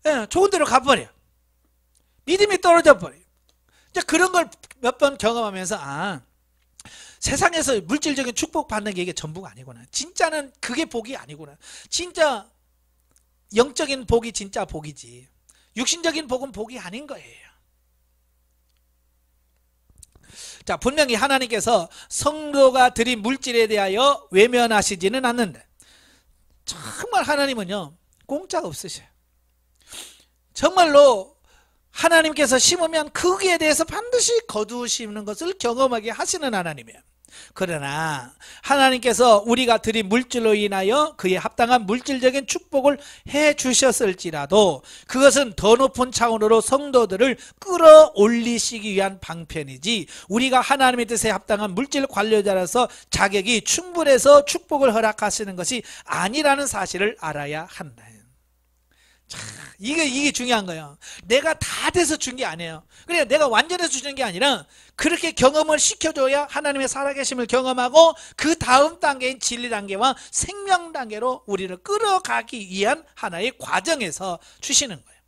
네, 좋은 데로 가버려. 믿음이 떨어져 버려요. 이제 그런 걸 몇 번 경험하면서 세상에서 물질적인 축복 받는 게 이게 전부가 아니구나. 진짜는 그게 복이 아니구나. 진짜 영적인 복이 진짜 복이지 육신적인 복은 복이 아닌 거예요. 자, 분명히 하나님께서 성도가 드린 물질에 대하여 외면하시지는 않는데 정말 하나님은요 공짜가 없으셔요. 정말로 하나님께서 심으면 거기에 대해서 반드시 거두시는 것을 경험하게 하시는 하나님이에요. 그러나 하나님께서 우리가 드린 물질로 인하여 그에 합당한 물질적인 축복을 해 주셨을지라도 그것은 더 높은 차원으로 성도들을 끌어올리시기 위한 방편이지 우리가 하나님의 뜻에 합당한 물질 관료자라서 자격이 충분해서 축복을 허락하시는 것이 아니라는 사실을 알아야 한다. 자, 이게 중요한 거예요. 내가 다 돼서 준 게 아니에요. 그래, 내가 완전해서 주는 게 아니라 그렇게 경험을 시켜줘야 하나님의 살아계심을 경험하고 그 다음 단계인 진리 단계와 생명 단계로 우리를 끌어가기 위한 하나의 과정에서 주시는 거예요.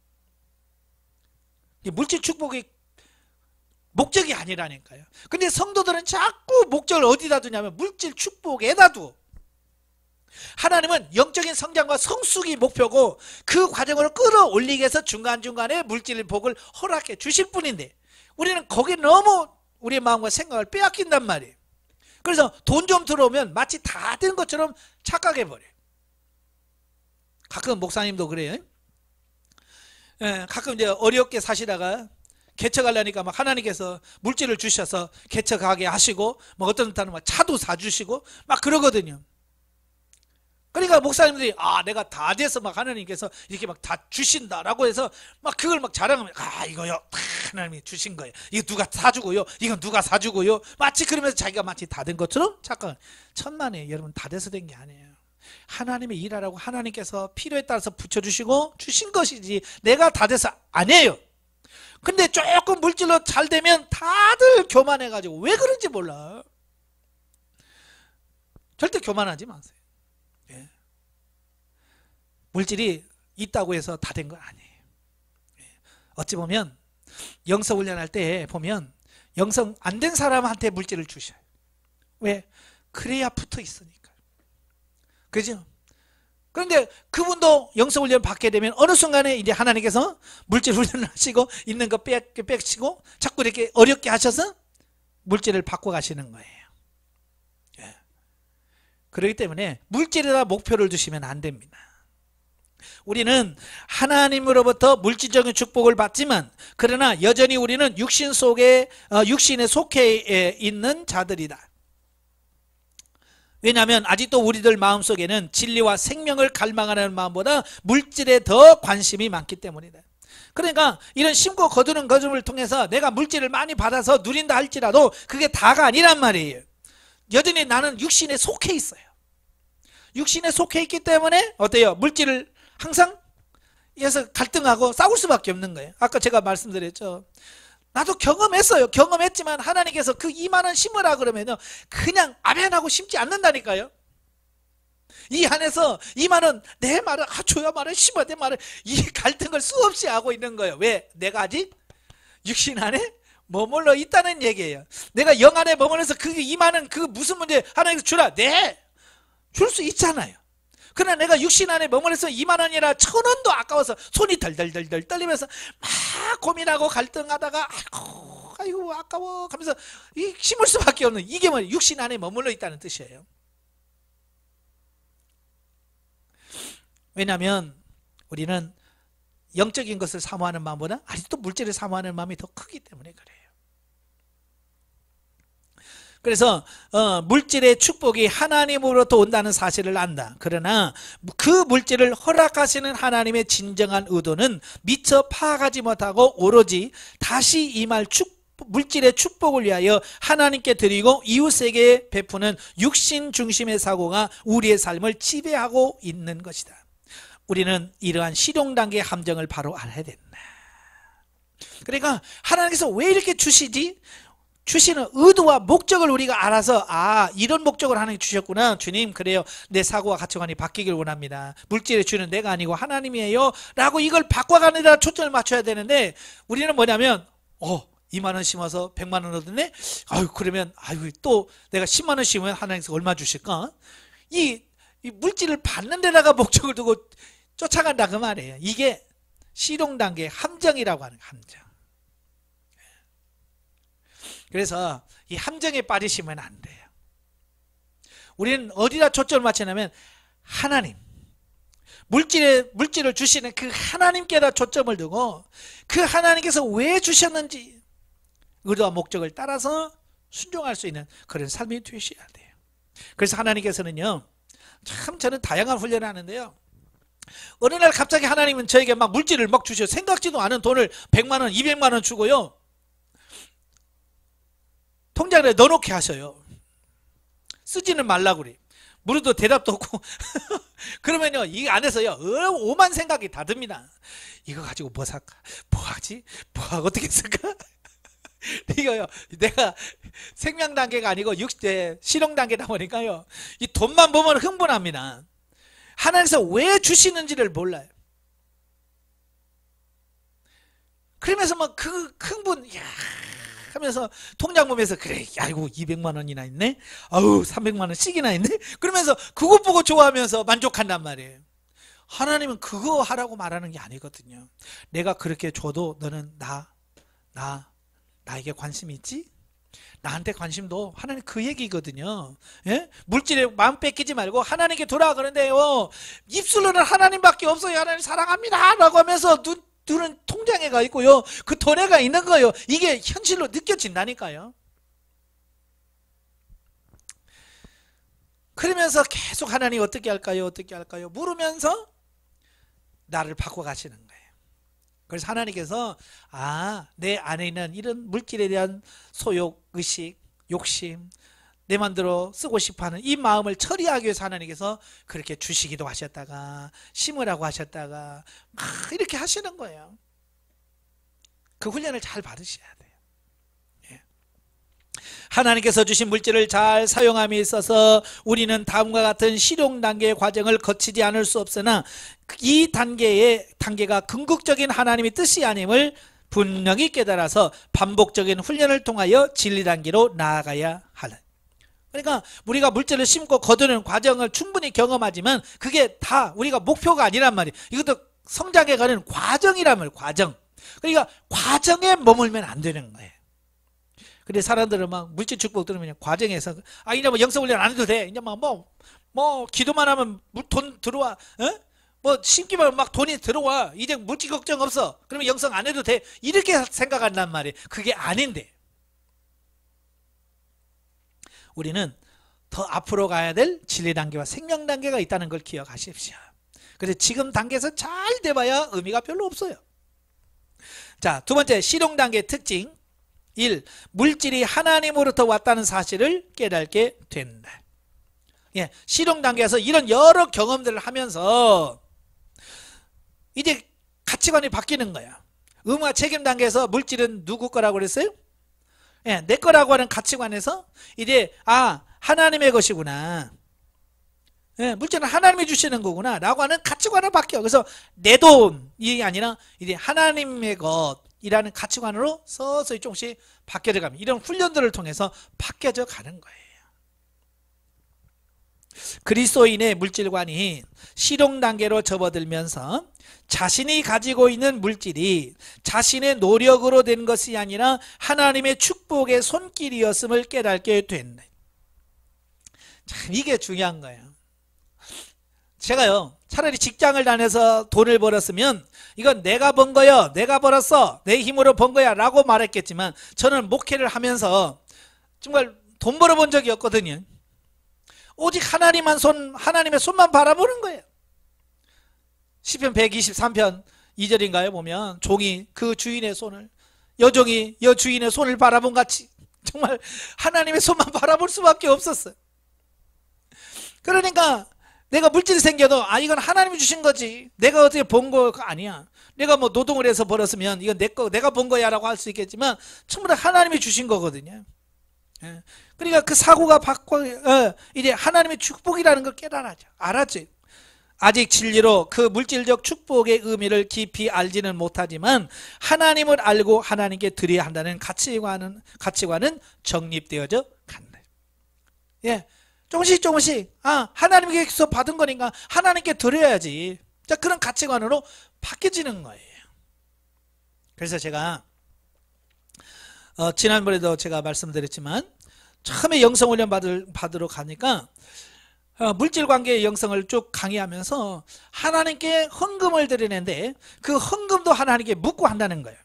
물질 축복이 목적이 아니라니까요. 근데 성도들은 자꾸 목적을 어디다 두냐면 물질 축복에다 두. 하나님은 영적인 성장과 성숙이 목표고 그 과정으로 끌어올리기 위해서 중간중간에 물질 복을 허락해 주실 뿐인데 우리는 거기에 너무 우리의 마음과 생각을 빼앗긴단 말이에요. 그래서 돈 좀 들어오면 마치 다 된 것처럼 착각해버려요. 가끔 목사님도 그래요. 예, 가끔 이제 어렵게 사시다가 개척하려니까 막 하나님께서 물질을 주셔서 개척하게 하시고, 뭐 어떤 때는 막 차도 사주시고 막 그러거든요. 그러니까 목사님들이 내가 다 돼서 막 하나님께서 이렇게 막 다 주신다라고 해서 막 그걸 막 자랑하면 이거요 다 하나님이 주신 거예요. 이거 누가 사주고요. 이건 누가 사주고요. 마치 그러면서 자기가 마치 다 된 것처럼 착각. 천만에 여러분 다 돼서 된 게 아니에요. 하나님의 일하라고 하나님께서 필요에 따라서 붙여주시고 주신 것이지 내가 다 돼서 아니에요. 근데 조금 물질로 잘 되면 다들 교만해가지고 왜 그런지 몰라. 절대 교만하지 마세요. 예. 물질이 있다고 해서 다 된 건 아니에요. 예. 어찌 보면 영성 훈련할 때 보면 영성 안 된 사람한테 물질을 주셔요. 왜? 그래야 붙어 있으니까. 그죠? 그런데 그분도 영성 훈련 받게 되면 어느 순간에 이제 하나님께서 물질 훈련을 하시고 있는 거 빼시고 자꾸 이렇게 어렵게 하셔서 물질을 바꿔 가시는 거예요. 예. 그렇기 때문에 물질에다 목표를 두시면 안 됩니다. 우리는 하나님으로부터 물질적인 축복을 받지만 그러나 여전히 우리는 육신에 속해 있는 자들이다. 왜냐하면 아직도 우리들 마음속에는 진리와 생명을 갈망하는 마음보다 물질에 더 관심이 많기 때문이다. 그러니까 이런 심고 거두는 것을 통해서 내가 물질을 많이 받아서 누린다 할지라도 그게 다가 아니란 말이에요. 여전히 나는 육신에 속해 있어요. 육신에 속해 있기 때문에 어때요? 물질을 항상 해서 갈등하고 싸울 수밖에 없는 거예요. 아까 제가 말씀드렸죠. 나도 경험했어요. 경험했지만 하나님께서 그 2만 원 심으라 그러면요 그냥 아멘하고 심지 않는다니까요. 이 안에서 2만 원 내 말을 줘야 말을 심어야 내 말을 이 갈등을 수없이 하고 있는 거예요. 왜? 내가 아직 육신 안에 머물러 있다는 얘기예요. 내가 영 안에 머물러서 그 2만 원 그 무슨 문제 하나님께서 주라. 네. 줄 수 있잖아요. 그러나 내가 육신 안에 머물러서 2만 원이라 1,000원도 아까워서 손이 덜덜덜덜 떨리면서 막 고민하고 갈등하다가 아이고 아까워 하면서 심을 수밖에 없는 이게 뭐 육신 안에 머물러 있다는 뜻이에요. 왜냐하면 우리는 영적인 것을 사모하는 마음보다 아직도 물질을 사모하는 마음이 더 크기 때문에 그래요. 그래서 물질의 축복이 하나님으로부터 온다는 사실을 안다. 그러나 그 물질을 허락하시는 하나님의 진정한 의도는 미처 파악하지 못하고 오로지 다시 임할 물질의 축복을 위하여 하나님께 드리고 이웃에게 베푸는 육신 중심의 사고가 우리의 삶을 지배하고 있는 것이다. 우리는 이러한 실용 단계의 함정을 바로 알아야 된다. 그러니까 하나님께서 왜 이렇게 주시지? 주시는 의도와 목적을 우리가 알아서 이런 목적을 하나님 주셨구나. 주님 그래요. 내 사고와 가치관이 바뀌길 원합니다. 물질을 주는 내가 아니고 하나님이에요 라고 이걸 바꿔가는 데다 초점을 맞춰야 되는데 우리는 뭐냐면 2만 원 심어서 100만 원 얻었네. 그러면 또 내가 10만 원 심으면 하나님께서 얼마 주실까? 이 물질을 받는 데다가 목적을 두고 쫓아간다 그 말이에요. 이게 실용 단계의 함정이라고 하는 함정. 그래서 이 함정에 빠지시면 안 돼요. 우리는 어디다 초점을 맞추냐면 하나님, 물질을 주시는 그 하나님께다 초점을 두고 그 하나님께서 왜 주셨는지 의도와 목적을 따라서 순종할 수 있는 그런 삶이 되셔야 돼요. 그래서 하나님께서는요 참 저는 다양한 훈련을 하는데요, 어느 날 갑자기 하나님은 저에게 막 물질을 막 주셔. 생각지도 않은 돈을 100만 원 200만 원 주고요 통장에 넣어놓게 하셔요. 쓰지는 말라고 그래. 물어도 대답도 없고 그러면요 이 안에서요 오만 생각이 다 듭니다. 이거 가지고 뭐 살까? 뭐 하지? 뭐 어떻게 쓸까? 이거요 내가 생명 단계가 아니고 60대 실용 단계다 보니까요 이 돈만 보면 흥분합니다. 하나님께서 왜 주시는지를 몰라요. 그러면서 막 그 흥분 하면서 통장 보면서 그래 아이고 200만 원이나 있네, 300만 원씩이나 있네, 그러면서 그것 보고 좋아하면서 만족한단 말이에요. 하나님은 그거 하라고 말하는 게 아니거든요. 내가 그렇게 줘도 너는 나 나에게 관심이 있지? 나한테 관심도 하나님 그 얘기거든요. 예? 물질에 마음 뺏기지 말고 하나님께 돌아가. 그런데요, 입술로는 하나님밖에 없어요. 하나님 사랑합니다 라고 하면서 눈은 통장에 가 있고요, 그 돈에가 있는 거예요. 이게 현실로 느껴진다니까요. 그러면서 계속 하나님 어떻게 할까요? 어떻게 할까요? 물으면서 나를 바꿔가시는 거예요. 그래서 하나님께서 내 안에 있는 이런 물질에 대한 소욕, 의식, 욕심, 내 맘대로 쓰고 싶어하는 이 마음을 처리하기 위해서 하나님께서 그렇게 주시기도 하셨다가 심으라고 하셨다가 막 이렇게 하시는 거예요. 그 훈련을 잘 받으셔야 돼요. 하나님께서 주신 물질을 잘 사용함에 있어서 우리는 다음과 같은 실용 단계의 과정을 거치지 않을 수 없으나 이 단계가 궁극적인 하나님의 뜻이 아님을 분명히 깨달아서 반복적인 훈련을 통하여 진리 단계로 나아가야 하는. 그러니까 우리가 물질을 심고 거두는 과정을 충분히 경험하지만 그게 다 우리가 목표가 아니란 말이에요. 이것도 성장해 가는 과정이란 말이에요. 과정. 그러니까 과정에 머물면 안 되는 거예요. 근데 사람들은 막 물질 축복 들으면 과정에서 이제 뭐 영성 훈련 안 해도 돼. 이제 뭐 기도만 하면 돈 들어와. 뭐 심기만 하면 막 돈이 들어와. 이제 물질 걱정 없어. 그러면 영성 안 해도 돼. 이렇게 생각한단 말이에요. 그게 아닌데. 우리는 더 앞으로 가야 될 진리 단계와 생명 단계가 있다는 걸 기억하십시오. 그래서 지금 단계에서 잘 돼봐야 의미가 별로 없어요. 자, 두 번째 실용 단계의 특징. 1. 물질이 하나님으로부터 왔다는 사실을 깨닫게 된다. 실용 단계에서 이런 여러 경험들을 하면서 이제 가치관이 바뀌는 거야. 의무와 책임 단계에서 물질은 누구 거라고 그랬어요? 내 거라고 하는 가치관에서 이제 하나님의 것이구나. 물질은 하나님이 주시는 거구나 라고 하는 가치관을 바뀌어. 그래서 내 돈이 아니라 이제 하나님의 것이라는 가치관으로 서서히 조금씩 바뀌어져 갑니다. 이런 훈련들을 통해서 바뀌어져 가는 거예요. 그리스도인의 물질관이 실용 단계로 접어들면서 자신이 가지고 있는 물질이 자신의 노력으로 된 것이 아니라 하나님의 축복의 손길이었음을 깨닫게 된다. 참 이게 중요한 거예요. 제가요, 차라리 직장을 다녀서 돈을 벌었으면 이건 내가 번 거야, 내가 벌었어, 내 힘으로 번 거야 라고 말했겠지만 저는 목회를 하면서 정말 돈 벌어본 적이 없거든요. 오직 하나님의 손만 바라보는 거예요. 시편 123편 2절인가요 보면 종이 그 주인의 손을, 여종이 여주인의 손을 바라본 같이 정말 하나님의 손만 바라볼 수밖에 없었어요. 그러니까 내가 물질이 생겨도 이건 하나님이 주신 거지, 내가 어떻게 번 거 아니야. 내가 뭐 노동을 해서 벌었으면 이건 내 거, 내가 번 거야 라고 할 수 있겠지만 전부 다 하나님이 주신 거거든요. 그러니까 그 사고가 이제 하나님의 축복이라는 걸 깨달아죠. 알았지. 아직 진리로 그 물질적 축복의 의미를 깊이 알지는 못하지만 하나님을 알고 하나님께 드려야 한다는 가치관은 정립되어져 간다. 조금씩 하나님께서 받은 거니까 하나님께 드려야지. 자, 그런 가치관으로 바뀌어지는 거예요. 그래서 제가 지난번에도 제가 말씀드렸지만 처음에 영성훈련 받으러 가니까 물질관계의 영성을 쭉 강의하면서 하나님께 헌금을 드리는데 그 헌금도 하나님께 묻고 한다는 거예요.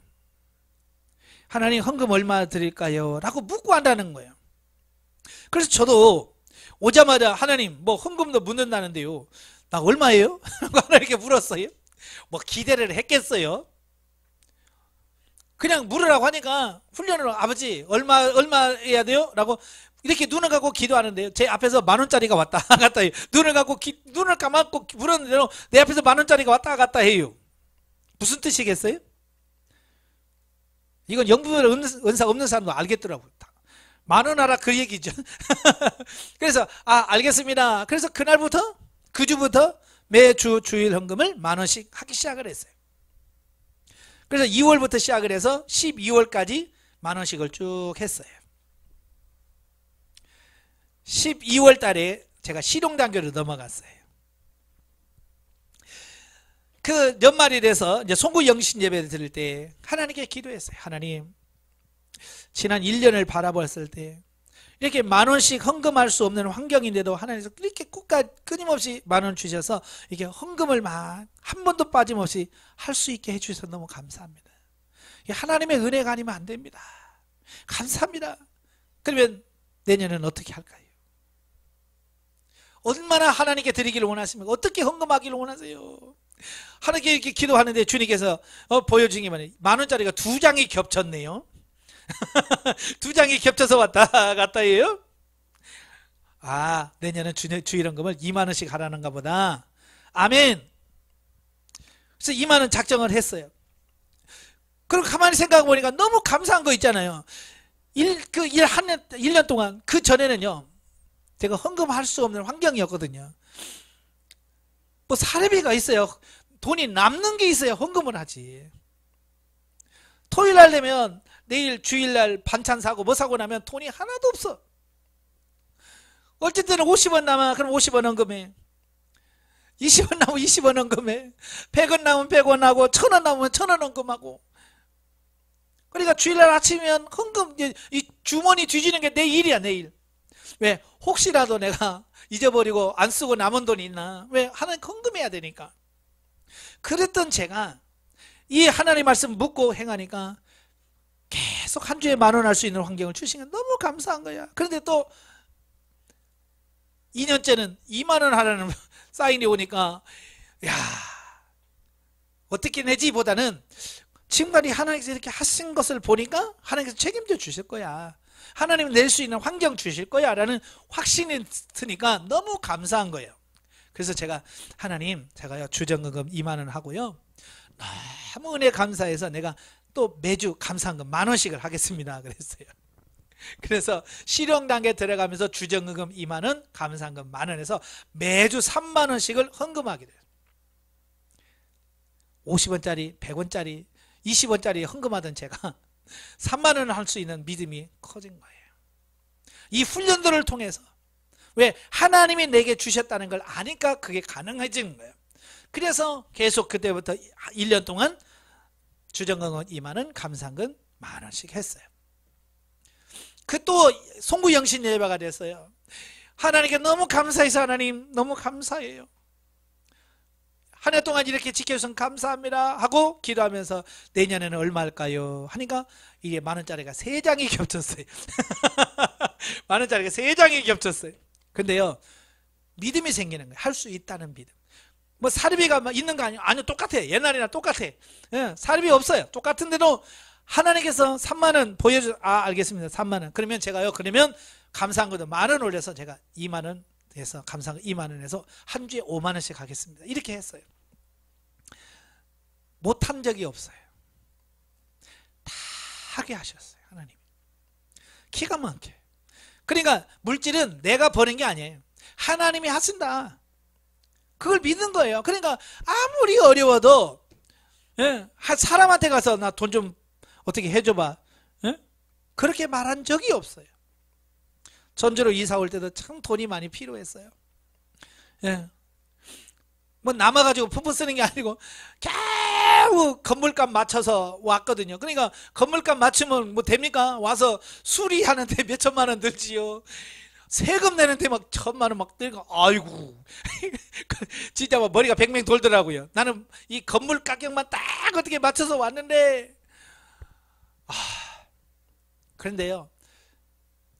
하나님 헌금 얼마 드릴까요? 라고 묻고 한다는 거예요. 그래서 저도 오자마자 하나님 뭐 헌금도 묻는다는데요, 나 얼마예요? 라고 하나님께 물었어요. 뭐 기대를 했겠어요? 그냥 물으라고 하니까 훈련으로 아버지 얼마 해야 돼요? 라고 이렇게 눈을 감고 기도하는데요, 제 앞에서 10,000원짜리가 왔다 갔다 해요. 눈을 감고 물었는데요, 내 앞에서 10,000원짜리가 왔다 갔다 해요. 무슨 뜻이겠어요? 이건 영분별 은사 없는 사람도 알겠더라고요. 10,000원 하라 그 얘기죠. 그래서 알겠습니다. 그래서 그날부터 그 주부터 매주 주일 헌금을 10,000원씩 하기 시작을 했어요. 그래서 2월부터 시작을 해서 12월까지 10,000원씩을 쭉 했어요. 12월 달에 제가 실용 단계로 넘어갔어요. 그 연말이 돼서 이제 송구 영신 예배 드릴 때 하나님께 기도했어요. 하나님, 지난 1년을 바라봤을 때 이렇게 10,000원씩 헌금할 수 없는 환경인데도 하나님께서 이렇게 끊임없이 10,000원 주셔서 이게 헌금을 한 번도 빠짐없이 할 수 있게 해주셔서 너무 감사합니다. 하나님의 은혜가 아니면 안 됩니다. 감사합니다. 그러면 내년은 어떻게 할까요? 얼마나 하나님께 드리기를 원하십니까? 어떻게 헌금하기를 원하세요? 하나님께 이렇게 기도하는데 주님께서 보여주기만 10,000원짜리가 2장이 겹쳤네요. 2장이 겹쳐서 왔다 갔다예요. 내년은 주일헌금을 20,000원씩 하라는가 보다. 아멘. 그래서 20,000원 작정을 했어요. 그리고 가만히 생각해 보니까 너무 감사한 거 있잖아요. 1년 동안, 그 전에는요, 제가 헌금할 수 없는 환경이었거든요. 뭐 사례비가 있어요. 돈이 남는 게 있어야 헌금을 하지. 토요일 날 되면 내일 주일날 반찬 사고 뭐 사고 나면 돈이 하나도 없어. 어쩔 때는 50원 남아. 그럼 50원 헌금해. 20원 남으면 20원 헌금해. 100원 남으면 100원 하고 1,000원 남으면 1,000원 헌금하고. 그러니까 주일날 아침이면 헌금, 이 주머니 뒤지는 게 내 일이야, 내 일. 왜? 혹시라도 내가 잊어버리고 안 쓰고 남은 돈이 있나? 왜? 하나님 헌금해야 되니까. 그랬던 제가 이 하나님 말씀 묻고 행하니까 계속 한 주에 10,000원 할 수 있는 환경을 주신 게 너무 감사한 거야. 그런데 또 2년째는 20,000원 하라는 사인이 오니까 야, 어떻게 내지 보다는 지금까지 하나님께서 이렇게 하신 것을 보니까 하나님께서 책임져 주실 거야. 하나님은 낼 수 있는 환경 주실 거야 라는 확신이 드니까 너무 감사한 거예요. 그래서 제가 하나님, 제가요 주정금 20,000원 하고요, 너무 은혜 감사해서 내가 또 매주 감사한금 10,000원씩을 하겠습니다 그랬어요. 그래서 실용 단계 들어가면서 주정금 20,000원, 감사한금 10,000원 해서 매주 30,000원씩을 헌금하게 돼요. 50원짜리, 100원짜리, 20원짜리 헌금하던 제가 30,000원을 할 수 있는 믿음이 커진 거예요. 이 훈련들을 통해서. 왜? 하나님이 내게 주셨다는 걸 아니까 그게 가능해진 거예요. 그래서 계속 그때부터 1년 동안 주정금은 20,000원, 감사한금 10,000원씩 했어요. 그 또 송구영신 예배가 됐어요. 하나님께 너무 감사해서 하나님 너무 감사해요. 한 해 동안 이렇게 지켜주셔서 감사합니다 하고 기도하면서 내년에는 얼마 할까요? 하니까 이게 10,000원짜리가 3장이 겹쳤어요. 10,000원짜리가 3장이 겹쳤어요. 근데요, 믿음이 생기는 거예요. 할 수 있다는 믿음. 뭐 사례비가 있는 거 아니에요? 아니요, 똑같아. 옛날이나 똑같아. 예, 사례비 없어요. 똑같은데도 하나님께서 30,000원 알겠습니다. 30,000원. 그러면 제가요, 그러면 감사한 것도 10,000원 올려서 제가 20,000원 해서 감사한 거 20,000원 해서 한 주에 50,000원씩 하겠습니다. 이렇게 했어요. 못한 적이 없어요. 다 하게 하셨어요. 하나님. 기가 막혀요. 그러니까 물질은 내가 버는 게 아니에요. 하나님이 하신다. 그걸 믿는 거예요. 그러니까 아무리 어려워도 사람한테 가서 나 돈 좀 어떻게 해줘봐, 그렇게 말한 적이 없어요. 전주로 이사 올 때도 참 돈이 많이 필요했어요. 뭐 남아가지고 푸푸 쓰는 게 아니고 겨우 건물값 맞춰서 왔거든요. 그러니까 건물값 맞추면 뭐 됩니까? 와서 수리하는데 몇 천만 원 들지요. 세금 내는데 막 1,000만 원 막 들고, 아이고 진짜 막 머리가 뱅뱅 돌더라고요. 나는 이 건물 가격만 딱 어떻게 맞춰서 왔는데, 그런데요,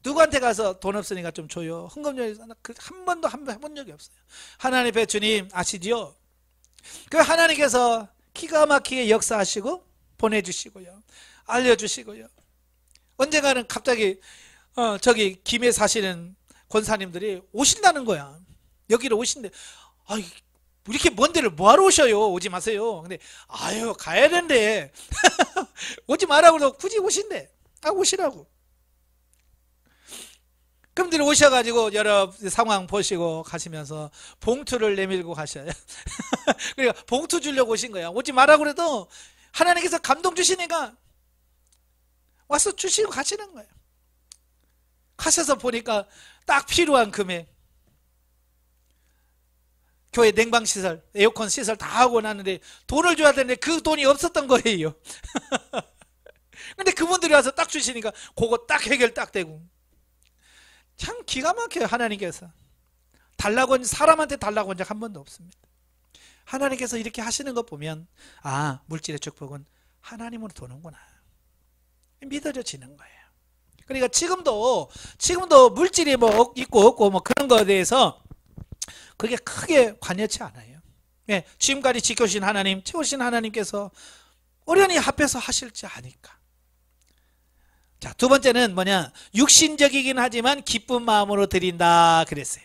누구한테 가서 돈 없으니까 좀 줘요, 헌금률 한 번도 해본 적이 없어요. 하나님 앞에 주님 아시지요? 그 하나님께서 기가 막히게 역사하시고 보내주시고요, 알려주시고요. 언젠가는 갑자기 저기 김해 사시는 권사님들이 오신다는 거야. 여기로 오신대. 이렇게 먼 데를 뭐하러 오셔요? 오지 마세요. 근데 아유 가야 된대. 오지 말라고 해도 굳이 오신대. 오시라고. 그분들이 오셔가지고 여러 상황 보시고 가시면서 봉투를 내밀고 가셔요. 그러니까 봉투 주려고 오신 거야. 오지 말라고 그래도 하나님께서 감동 주시니까 와서 주시고 가시는 거예요. 가셔서 보니까 딱 필요한 금액, 교회 냉방시설, 에어컨 시설 다 하고 났는데 돈을 줘야 되는데 그 돈이 없었던 거예요. 근데 그분들이 와서 딱 주시니까 그거 딱 해결 딱 되고. 참 기가 막혀요. 하나님께서 달라고, 사람한테 달라고 한 적 한 번도 없습니다. 하나님께서 이렇게 하시는 거 보면 아, 물질의 축복은 하나님으로 도는구나 믿어져지는 거예요. 그러니까 지금도 물질이 뭐 있고 없고 뭐 그런 거에 대해서 그게 크게 관여치 않아요. 예, 지금까지 지켜주신 하나님, 채우신 하나님께서 어련히 합해서 하실지 아니까. 자, 두 번째는 뭐냐? 육신적이긴 하지만 기쁜 마음으로 드린다 그랬어요.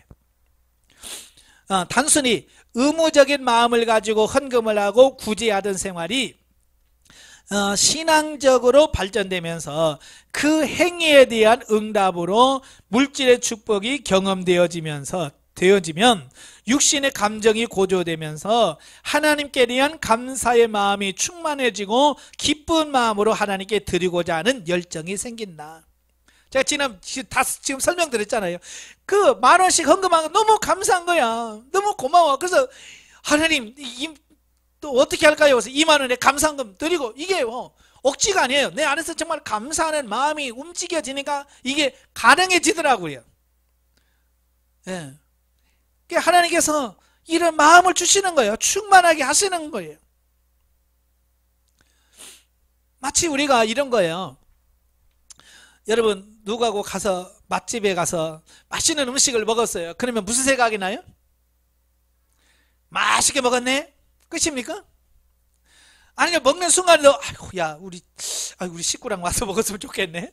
단순히 의무적인 마음을 가지고 헌금을 하고 구제하던 생활이 신앙적으로 발전되면서 그 행위에 대한 응답으로 물질의 축복이 경험되어지면 육신의 감정이 고조되면서 하나님께 대한 감사의 마음이 충만해지고 기쁜 마음으로 하나님께 드리고자 하는 열정이 생긴다. 제가 지금 설명드렸잖아요. 그 10,000원씩 헌금한 거 너무 감사한 거야. 너무 고마워. 그래서 하나님 또 어떻게 할까요? 그래서 20,000원에 감사헌금 드리고, 이게 억지가 아니에요. 내 안에서 정말 감사하는 마음이 움직여지니까 이게 가능해지더라고요. 예. 하나님께서 이런 마음을 주시는 거예요. 충만하게 하시는 거예요. 마치 우리가 이런 거예요. 여러분, 누구하고 가서 맛집에 가서 맛있는 음식을 먹었어요. 그러면 무슨 생각이 나요? 맛있게 먹었네? 끝입니까? 아니면 먹는 순간에도 아이고, 야, 우리 식구랑 와서 먹었으면 좋겠네.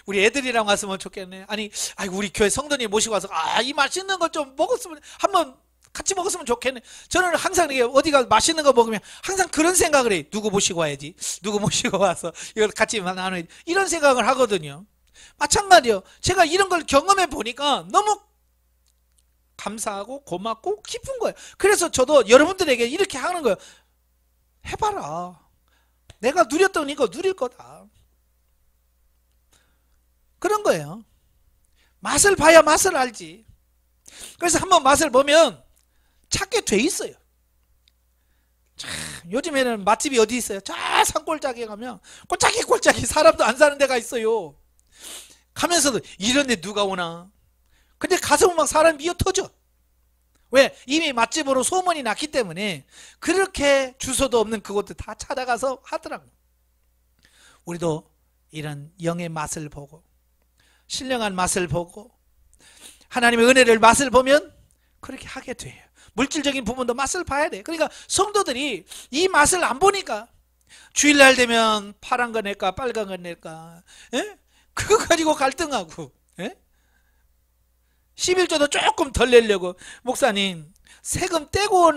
우리 애들이랑 왔으면 좋겠네. 아니, 아이고, 우리 교회 성도님 모시고 와서 이 맛있는 거 좀 먹었으면, 한번 같이 먹었으면 좋겠네. 저는 항상 이게 어디가 맛있는 거 먹으면 항상 그런 생각을 해요. 누구 모시고 와야지. 누구 모시고 와서 이걸 같이 나눠야지. 이런 생각을 하거든요. 마찬가지요. 제가 이런 걸 경험해 보니까 너무 감사하고 고맙고 기쁜 거예요. 그래서 저도 여러분들에게 이렇게 하는 거예요. 해봐라. 내가 누렸던 이거 누릴 거다. 그런 거예요. 맛을 봐야 맛을 알지. 그래서 한번 맛을 보면 찾게 돼 있어요. 참, 요즘에는 맛집이 어디 있어요? 저 산골짜기에 가면 꼴짝이 사람도 안 사는 데가 있어요. 가면서도 이런 데 누가 오나. 근데 가서 보면 막 사람이 미어 터져. 왜? 이미 맛집으로 소문이 났기 때문에 그렇게 주소도 없는 그곳들 다 찾아가서 하더라고요. 우리도 이런 영의 맛을 보고 신령한 맛을 보고 하나님의 은혜를 맛을 보면 그렇게 하게 돼요. 물질적인 부분도 맛을 봐야 돼. 그러니까 성도들이 이 맛을 안 보니까 주일날 되면 파란 거 낼까 빨간 거 낼까, 에? 그거 가지고 갈등하고, 에? 11조도 조금 덜 내려고, 목사님 세금 떼고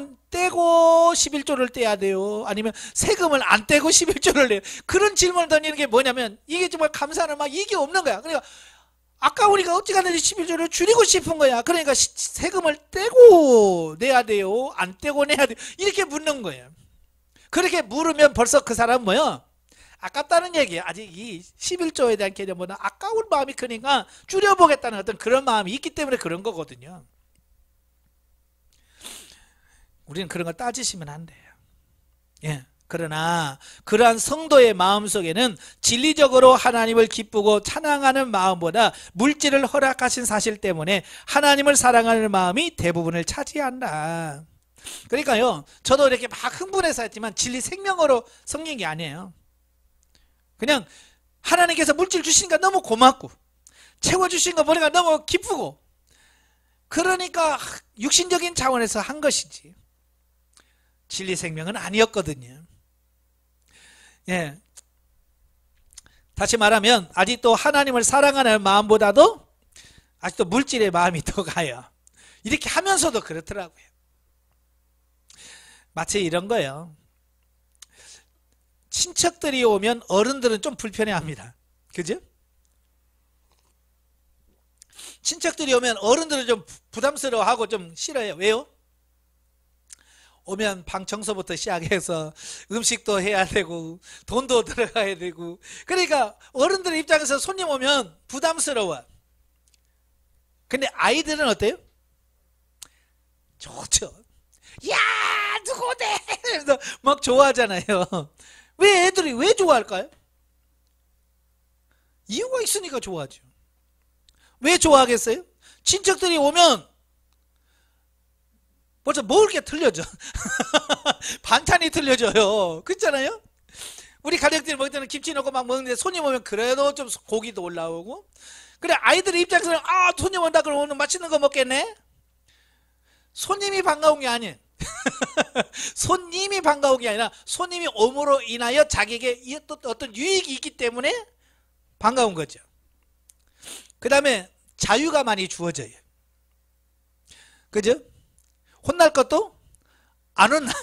11조를 떼야 돼요? 아니면 세금을 안 떼고 11조를 내요? 그런 질문을 던지는 게 뭐냐면 이게 정말 감사는 막 이게 없는 거야. 그러니까 아까우니까 어찌가든지 11조를 줄이고 싶은 거야. 그러니까 세금을 떼고 내야 돼요? 안 떼고 내야 돼요? 이렇게 묻는 거예요. 그렇게 물으면 벌써 그 사람은 뭐야? 아깝다는 얘기예요. 아직 이 11조에 대한 개념보다 아까운 마음이 크니까 줄여보겠다는 어떤 그런 마음이 있기 때문에 그런 거거든요. 우리는 그런 거 따지시면 안 돼요. 예. 그러나 그러한 성도의 마음속에는 진리적으로 하나님을 기쁘고 찬양하는 마음보다 물질을 허락하신 사실 때문에 하나님을 사랑하는 마음이 대부분을 차지한다. 그러니까요, 저도 이렇게 막 흥분해서 했지만 진리 생명으로 섬긴 게 아니에요. 그냥 하나님께서 물질 주시니까 너무 고맙고 채워주신 거 보니까 너무 기쁘고, 그러니까 육신적인 차원에서 한 것이지 진리 생명은 아니었거든요. 예. 다시 말하면 아직도 하나님을 사랑하는 마음보다도 아직도 물질의 마음이 더 가요. 이렇게 하면서도 그렇더라고요. 마치 이런 거예요. 친척들이 오면 어른들은 좀 불편해합니다. 그죠? 친척들이 오면 어른들은 좀 부담스러워하고 좀 싫어해요. 왜요? 오면 방 청소부터 시작해서 음식도 해야 되고 돈도 들어가야 되고, 그러니까 어른들 입장에서 손님 오면 부담스러워. 근데 아이들은 어때요? 좋죠. 야, 누구네? 그래서 막 좋아하잖아요. 왜 애들이 왜 좋아할까요? 이유가 있으니까 좋아하죠. 왜 좋아하겠어요? 친척들이 오면 벌써 먹을 게 틀려져. 반찬이 틀려져요. 그렇잖아요? 우리 가족들이 먹을 때는 김치 넣고 막 먹는데 손님 오면 그래도 좀 고기도 올라오고. 그래, 아이들 입장에서는 손님 온다 그러면 오늘 맛있는 거 먹겠네. 손님이 반가운 게 아니에요. 손님이 반가운 게 아니라 손님이 옴으로 인하여 자기에게 어떤 유익이 있기 때문에 반가운 거죠. 그 다음에 자유가 많이 주어져요. 그죠? 혼날 것도 안 혼나.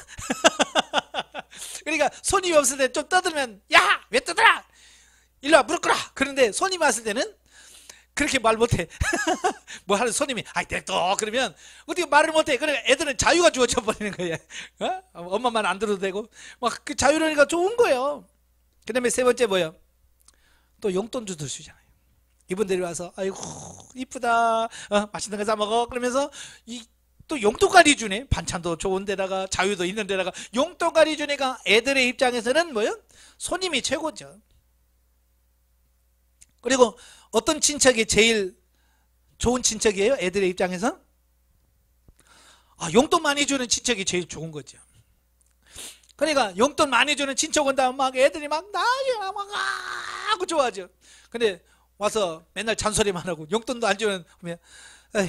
그러니까 손님이 없을 때 좀 떠들면 야! 왜 떠들어! 일로 와 무릎 꿇어! 그런데 손님이 왔을 때는 그렇게 말 못해. 뭐 하는 손님이 냅둬 그러면 어떻게 말을 못해. 그러니까 애들은 자유가 주어져 버리는 거야. 엄마만 안 들어도 되고 막 그 자유로니까 좋은 거예요. 그 다음에 세 번째 뭐예요? 또 용돈도 주시잖아요. 이분들이 와서 아이고 이쁘다, 맛있는 거 사 먹어 그러면서 또 용돈까지 주네. 반찬도 좋은 데다가 자유도 있는 데다가 용돈까지 주니까 애들의 입장에서는 뭐예요? 손님이 최고죠. 그리고 어떤 친척이 제일 좋은 친척이에요? 애들의 입장에서 용돈 많이 주는 친척이 제일 좋은 거죠. 그러니까 용돈 많이 주는 친척 온다면 막 애들이 막 나야 막 하고 좋아하죠. 근데 와서 맨날 잔소리만 하고 용돈도 안 주는 보면 아휴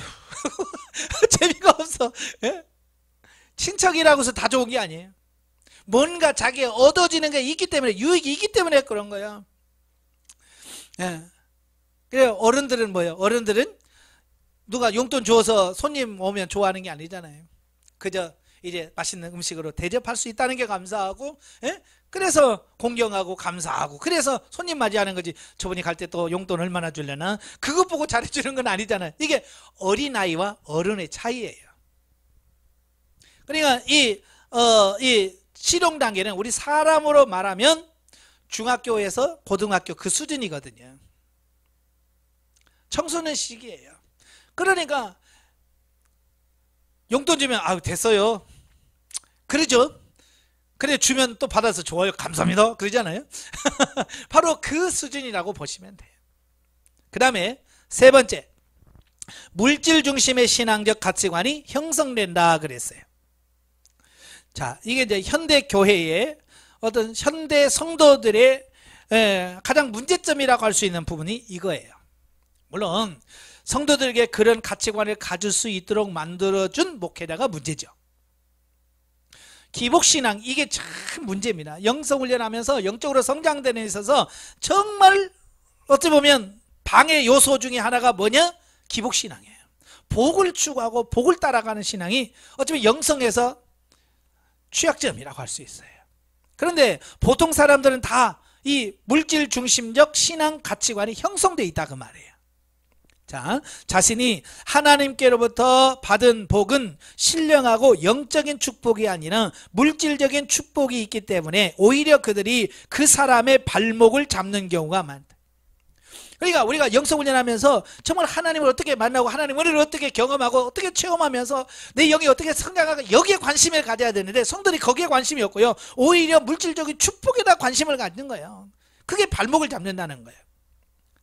재미가 없어. 예? 친척이라고 해서 다 좋은 게 아니에요. 뭔가 자기가 얻어지는 게 있기 때문에, 유익이 있기 때문에 그런 거야. 예. 그래, 어른들은 뭐예요? 어른들은 누가 용돈 주어서 손님 오면 좋아하는 게 아니잖아요. 그저 이제 맛있는 음식으로 대접할 수 있다는 게 감사하고, 예? 그래서 공경하고 감사하고, 그래서 손님 맞이하는 거지. 저분이 갈 때 또 용돈 얼마나 주려나 그것 보고 잘해주는 건 아니잖아요. 이게 어린아이와 어른의 차이예요. 그러니까 이 실용 단계는 우리 사람으로 말하면 중학교에서 고등학교 그 수준이거든요. 청소년 시기예요. 그러니까 용돈 주면 됐어요. 그러죠. 그래 주면 또 받아서 좋아요. 감사합니다. 그러잖아요. 바로 그 수준이라고 보시면 돼요. 그 다음에 세 번째, 물질 중심의 신앙적 가치관이 형성된다 그랬어요. 자, 이게 이제 현대 교회의 어떤 현대 성도들의 가장 문제점이라고 할 수 있는 부분이 이거예요. 물론 성도들에게 그런 가치관을 가질 수 있도록 만들어준 목회자가 문제죠. 기복신앙, 이게 참 문제입니다. 영성훈련하면서 영적으로 성장되는 데 있어서 정말 어찌 보면 방해 요소 중에 하나가 뭐냐? 기복신앙이에요. 복을 추구하고 복을 따라가는 신앙이 어쩌면 영성에서 취약점이라고 할 수 있어요. 그런데 보통 사람들은 다 이 물질 중심적 신앙 가치관이 형성되어 있다 그 말이에요. 자, 자신이 하나님께로부터 받은 복은 신령하고 영적인 축복이 아니라 물질적인 축복이 있기 때문에 오히려 그들이 그 사람의 발목을 잡는 경우가 많다. 그러니까 우리가 영성훈련하면서 정말 하나님을 어떻게 만나고 하나님 은혜를 어떻게 경험하고 어떻게 체험하면서 내 영이 어떻게 성장하고 여기에 관심을 가져야 되는데 성들이 거기에 관심이 없고요. 오히려 물질적인 축복에다 관심을 갖는 거예요. 그게 발목을 잡는다는 거예요.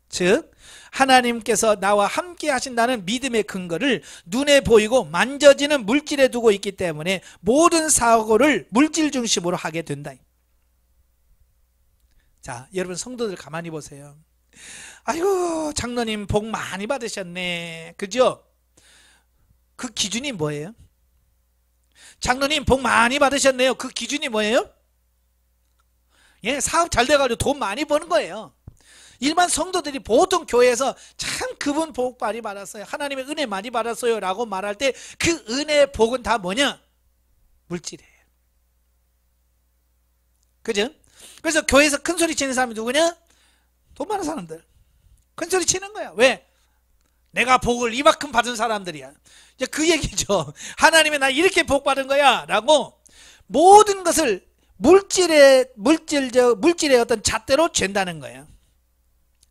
즉 하나님께서 나와 함께 하신다는 믿음의 근거를 눈에 보이고 만져지는 물질에 두고 있기 때문에 모든 사고를 물질 중심으로 하게 된다. 자, 여러분 성도들 가만히 보세요. 아이고 장로님 복 많이 받으셨네, 그죠? 그 기준이 뭐예요? 장로님 복 많이 받으셨네요. 그 기준이 뭐예요? 예, 사업 잘 돼가지고 돈 많이 버는 거예요. 일반 성도들이 보통 교회에서 참 그분 복 많이 받았어요, 하나님의 은혜 많이 받았어요 라고 말할 때 그 은혜 복은 다 뭐냐? 물질이에요. 그죠? 그래서 교회에서 큰 소리 치는 사람이 누구냐? 돈 많은 사람들. 큰 소리 치는 거야. 왜? 내가 복을 이만큼 받은 사람들이야. 이제 그 얘기죠. 하나님이 나 이렇게 복 받은 거야 라고 모든 것을 물질의 어떤 잣대로 잰다는 거예요.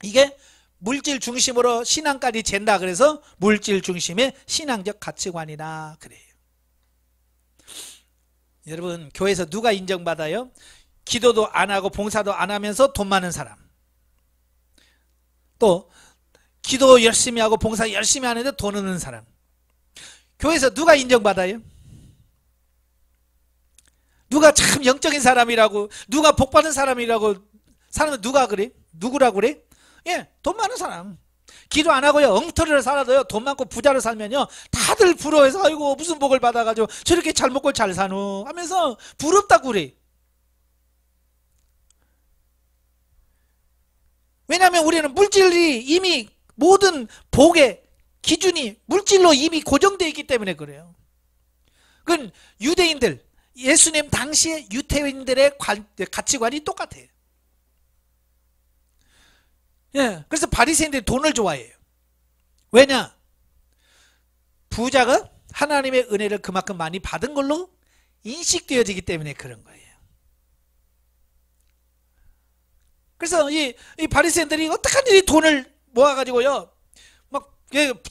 이게 물질 중심으로 신앙까지 잰다 그래서 물질 중심의 신앙적 가치관이다 그래요. 여러분 교회에서 누가 인정받아요? 기도도 안 하고 봉사도 안 하면서 돈 많은 사람. 또 기도 열심히 하고 봉사 열심히 하는데 돈 없는 사람. 교회에서 누가 인정받아요? 누가 참 영적인 사람이라고, 누가 복받은 사람이라고, 사람은 누가 그래? 누구라고 그래? 예, 돈 많은 사람. 기도 안 하고요, 엉터리로 살아도요, 돈 많고 부자로 살면요, 다들 부러워해서, 아이고, 무슨 복을 받아가지고 저렇게 잘 먹고 잘 사노 하면서 부럽다고 그래. 왜냐하면 우리는 물질이 이미 모든 복의 기준이 물질로 이미 고정되어 있기 때문에 그래요. 그건 유대인들, 예수님 당시의 유대인들의 가치관이 똑같아요. 예, 그래서 바리새인들이 돈을 좋아해요. 왜냐? 부자가 하나님의 은혜를 그만큼 많이 받은 걸로 인식되어지기 때문에 그런 거예요. 그래서 이 바리새인들이 어떡하든지 돈을 모아가지고요, 막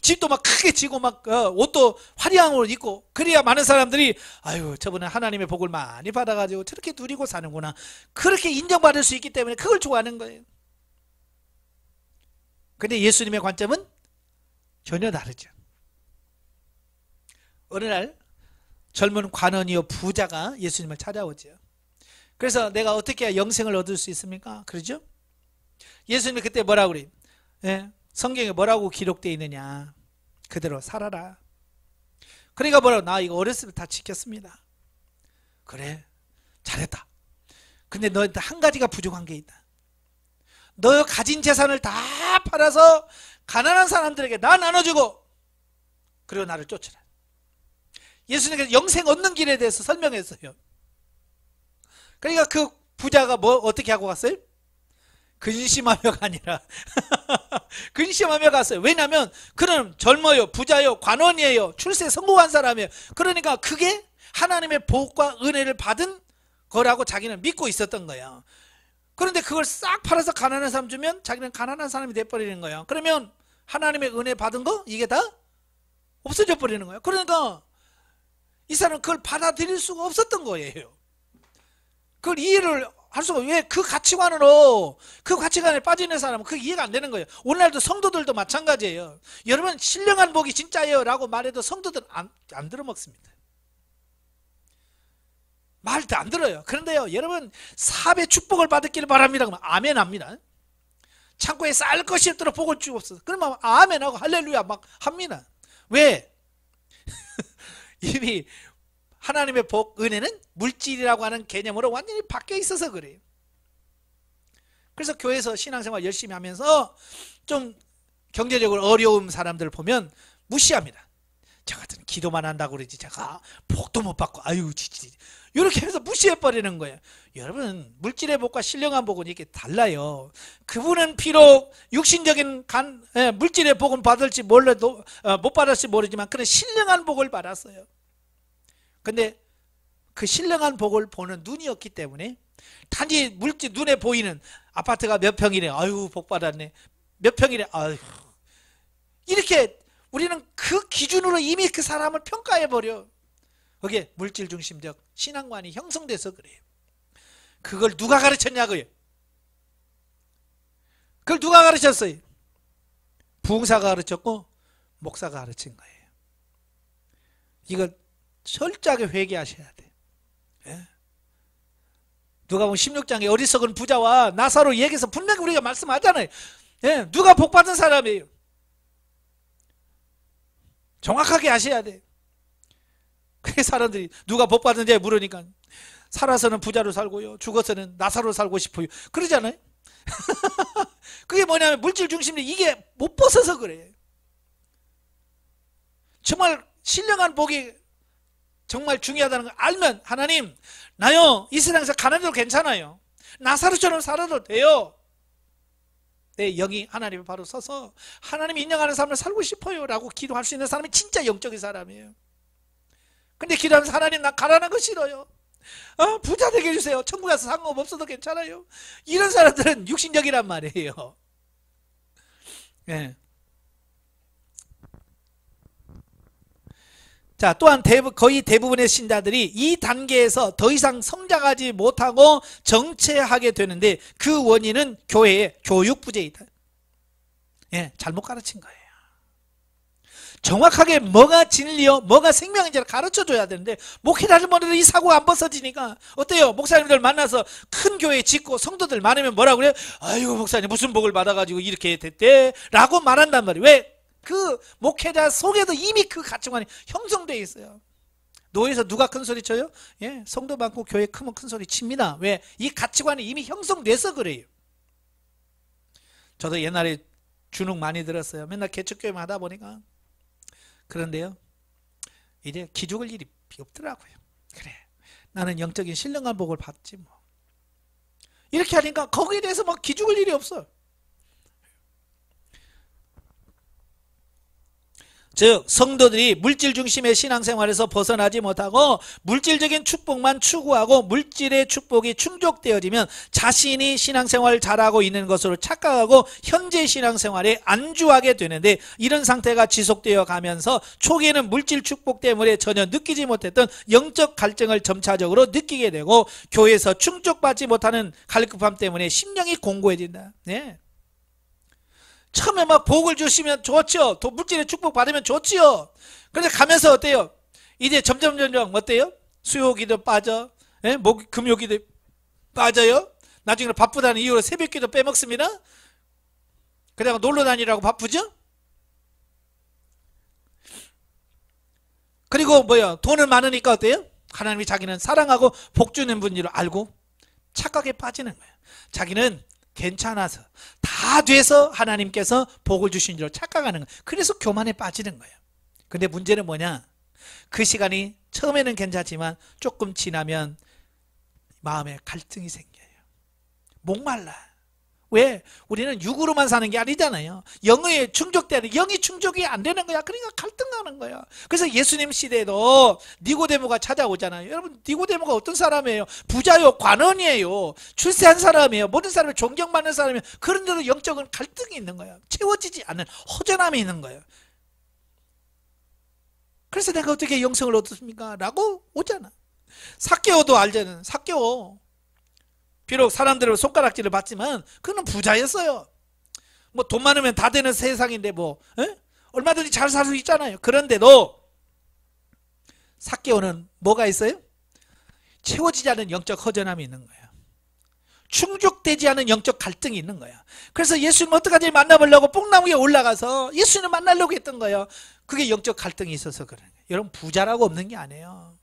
집도 막 크게 지고 막 옷도 화려한 옷을 입고, 그래야 많은 사람들이 아유, 저분은 하나님의 복을 많이 받아가지고 저렇게 누리고 사는구나, 그렇게 인정받을 수 있기 때문에 그걸 좋아하는 거예요. 근데 예수님의 관점은 전혀 다르죠. 어느 날 젊은 관원이요 부자가 예수님을 찾아오죠. 그래서 내가 어떻게 해야 영생을 얻을 수 있습니까? 그러죠? 예수님이 그때 뭐라고 그래요? 예? 성경에 뭐라고 기록되어 있느냐? 그대로 살아라. 그러니까 뭐라고? 나 이거 어렸을 때 다 지켰습니다. 그래, 잘했다. 근데 너한테 한 가지가 부족한 게 있다. 너 가진 재산을 다 팔아서 가난한 사람들에게 다 나눠주고, 그리고 나를 쫓으라. 예수님께서 영생 얻는 길에 대해서 설명했어요. 그러니까 그 부자가 뭐 어떻게 하고 갔어요? 근심하며가 아니라 근심하며 갔어요. 왜냐하면 그는 젊어요, 부자요, 관원이에요, 출세 성공한 사람이에요. 그러니까 그게 하나님의 복과 은혜를 받은 거라고 자기는 믿고 있었던 거예요. 그런데 그걸 싹 팔아서 가난한 사람 주면 자기는 가난한 사람이 돼버리는 거예요. 그러면 하나님의 은혜 받은 거 이게 다 없어져 버리는 거예요. 그러니까 이 사람은 그걸 받아들일 수가 없었던 거예요. 그걸 이해를 할 수가, 왜 그 가치관으로, 그 가치관에 빠지는 사람은 그게 이해가 안 되는 거예요. 오늘날도 성도들도 마찬가지예요. 여러분, 신령한 복이 진짜예요 라고 말해도 성도들은 안 들어먹습니다. 말도 안 들어요. 그런데요, 여러분, 4배 축복을 받았기를 바랍니다 그러면 아멘 합니다. 창고에 쌀 것이 없도록 복을 주옵소서. 그러면 아멘하고 할렐루야 막 합니다. 왜? 이미 하나님의 복, 은혜는 물질이라고 하는 개념으로 완전히 바뀌어 있어서 그래요. 그래서 교회에서 신앙생활 열심히 하면서 좀 경제적으로 어려운 사람들 보면 무시합니다. 저 같은 기도만 한다고 그러지 제가 복도 못 받고 아유 지지, 이렇게 해서 무시해버리는 거예요. 여러분, 물질의 복과 신령한 복은 이게 달라요. 그분은 비록 육신적인 물질의 복은 받을지 몰라도 못 받을지 모르지만 그는 신령한 복을 받았어요. 근데 그 신령한 복을 보는 눈이 없기 때문에 단지 물질, 눈에 보이는 아파트가 몇 평이래, 아유 복 받았네, 몇 평이래, 아유, 이렇게 우리는 그 기준으로 이미 그 사람을 평가해버려. 그게 물질 중심적 신앙관이 형성돼서 그래요. 그걸 누가 가르쳤냐고요? 그걸 누가 가르쳤어요? 부흥사가 가르쳤고 목사가 가르친 거예요. 이거 철저하게 회개하셔야 돼. 예? 누가 보면 16장에 어리석은 부자와 나사로 얘기해서 분명히 우리가 말씀하잖아요. 예? 누가 복 받은 사람이에요? 정확하게 아셔야 돼. 그게 사람들이 누가 복 받은지 물으니까 살아서는 부자로 살고요, 죽어서는 나사로 살고 싶어요, 그러잖아요. 그게 뭐냐면 물질 중심이 이게 못 벗어서 그래. 정말 신령한 복이 정말 중요하다는 걸 알면, 하나님 나요 이 세상에서 가난해도 괜찮아요, 나사로처럼 살아도 돼요, 내 영이 하나님의 바로 서서 하나님이 인정하는 삶을 살고 싶어요 라고 기도할 수 있는 사람이 진짜 영적인 사람이에요. 근데 기도하면서 하나님 나 가난한 거 싫어요, 부자 되게 해주세요, 천국에 가서 상업 없어도 괜찮아요, 이런 사람들은 육신적이란 말이에요. 예. 자, 또한 거의 대부분의 신자들이 이 단계에서 더 이상 성장하지 못하고 정체하게 되는데 그 원인은 교회의 교육 부재이다. 예, 잘못 가르친 거예요. 정확하게 뭐가 진리요, 뭐가 생명인지를 가르쳐줘야 되는데 목회자들 모두 이 사고가 안 벗어지니까 어때요? 목사님들 만나서 큰 교회 짓고 성도들 많으면 뭐라고 그래요? 아이고 목사님 무슨 복을 받아가지고 이렇게 됐대 라고 말한단 말이에요. 왜? 그 목회자 속에도 이미 그 가치관이 형성되어 있어요. 노예에서 누가 큰 소리 쳐요? 예, 성도 많고 교회 크면 큰 소리 칩니다. 왜? 이 가치관이 이미 형성돼서 그래요. 저도 옛날에 주눅 많이 들었어요. 맨날 개척교회만 하다 보니까. 그런데요, 이제 기죽을 일이 없더라고요. 그래, 나는 영적인 신령한 복을 받지 뭐. 이렇게 하니까 거기에 대해서 막 기죽을 일이 없어. 즉 성도들이 물질 중심의 신앙생활에서 벗어나지 못하고 물질적인 축복만 추구하고 물질의 축복이 충족되어지면 자신이 신앙생활을 잘하고 있는 것으로 착각하고 현재 신앙생활에 안주하게 되는데, 이런 상태가 지속되어 가면서 초기에는 물질 축복 때문에 전혀 느끼지 못했던 영적 갈증을 점차적으로 느끼게 되고, 교회에서 충족받지 못하는 갈급함 때문에 심령이 공고해진다. 네. 처음에 막 복을 주시면 좋죠. 또 물질의 축복 받으면 좋지요. 그런데 가면서 어때요? 이제 점점 어때요? 수요기도 빠져, 예? 금요기도 빠져요. 나중에는 바쁘다는 이유로 새벽기도 빼먹습니다. 그다가 놀러 다니라고 바쁘죠. 그리고 뭐요? 돈은 많으니까 어때요? 하나님이 자기는 사랑하고 복 주는 분이라 알고 착각에 빠지는 거예요. 자기는 괜찮아서 다 돼서 하나님께서 복을 주신 줄 착각하는 거예요. 그래서 교만에 빠지는 거예요. 근데 문제는 뭐냐? 그 시간이 처음에는 괜찮지만 조금 지나면 마음에 갈등이 생겨요. 목말라. 왜? 우리는 육으로만 사는 게 아니잖아요. 영의 충족되는, 영이 충족이 안 되는 거야. 그러니까 갈등하는 거야. 그래서 예수님 시대에도 니고데모가 찾아오잖아요. 여러분, 니고데모가 어떤 사람이에요? 부자요, 관원이에요, 출세한 사람이에요, 모든 사람이 존경받는 사람이에요. 그런데도 영적인 갈등이 있는 거야. 채워지지 않는 허전함이 있는 거예요. 그래서 내가 어떻게 영성을 얻었습니까? 라고 오잖아. 삭개오도 알잖아요. 삭개오 비록 사람들의 손가락질을 받지만 그는 부자였어요. 뭐 돈 많으면 다 되는 세상인데 뭐 얼마든지 잘 살 수 있잖아요. 그런데도 삭개오는 뭐가 있어요? 채워지지 않은 영적 허전함이 있는 거예요. 충족되지 않은 영적 갈등이 있는 거예요. 그래서 예수님 어떡하지 만나보려고 뽕나무에 올라가서 예수님 만나려고 했던 거예요. 그게 영적 갈등이 있어서 그래요. 여러분, 부자라고 없는 게 아니에요.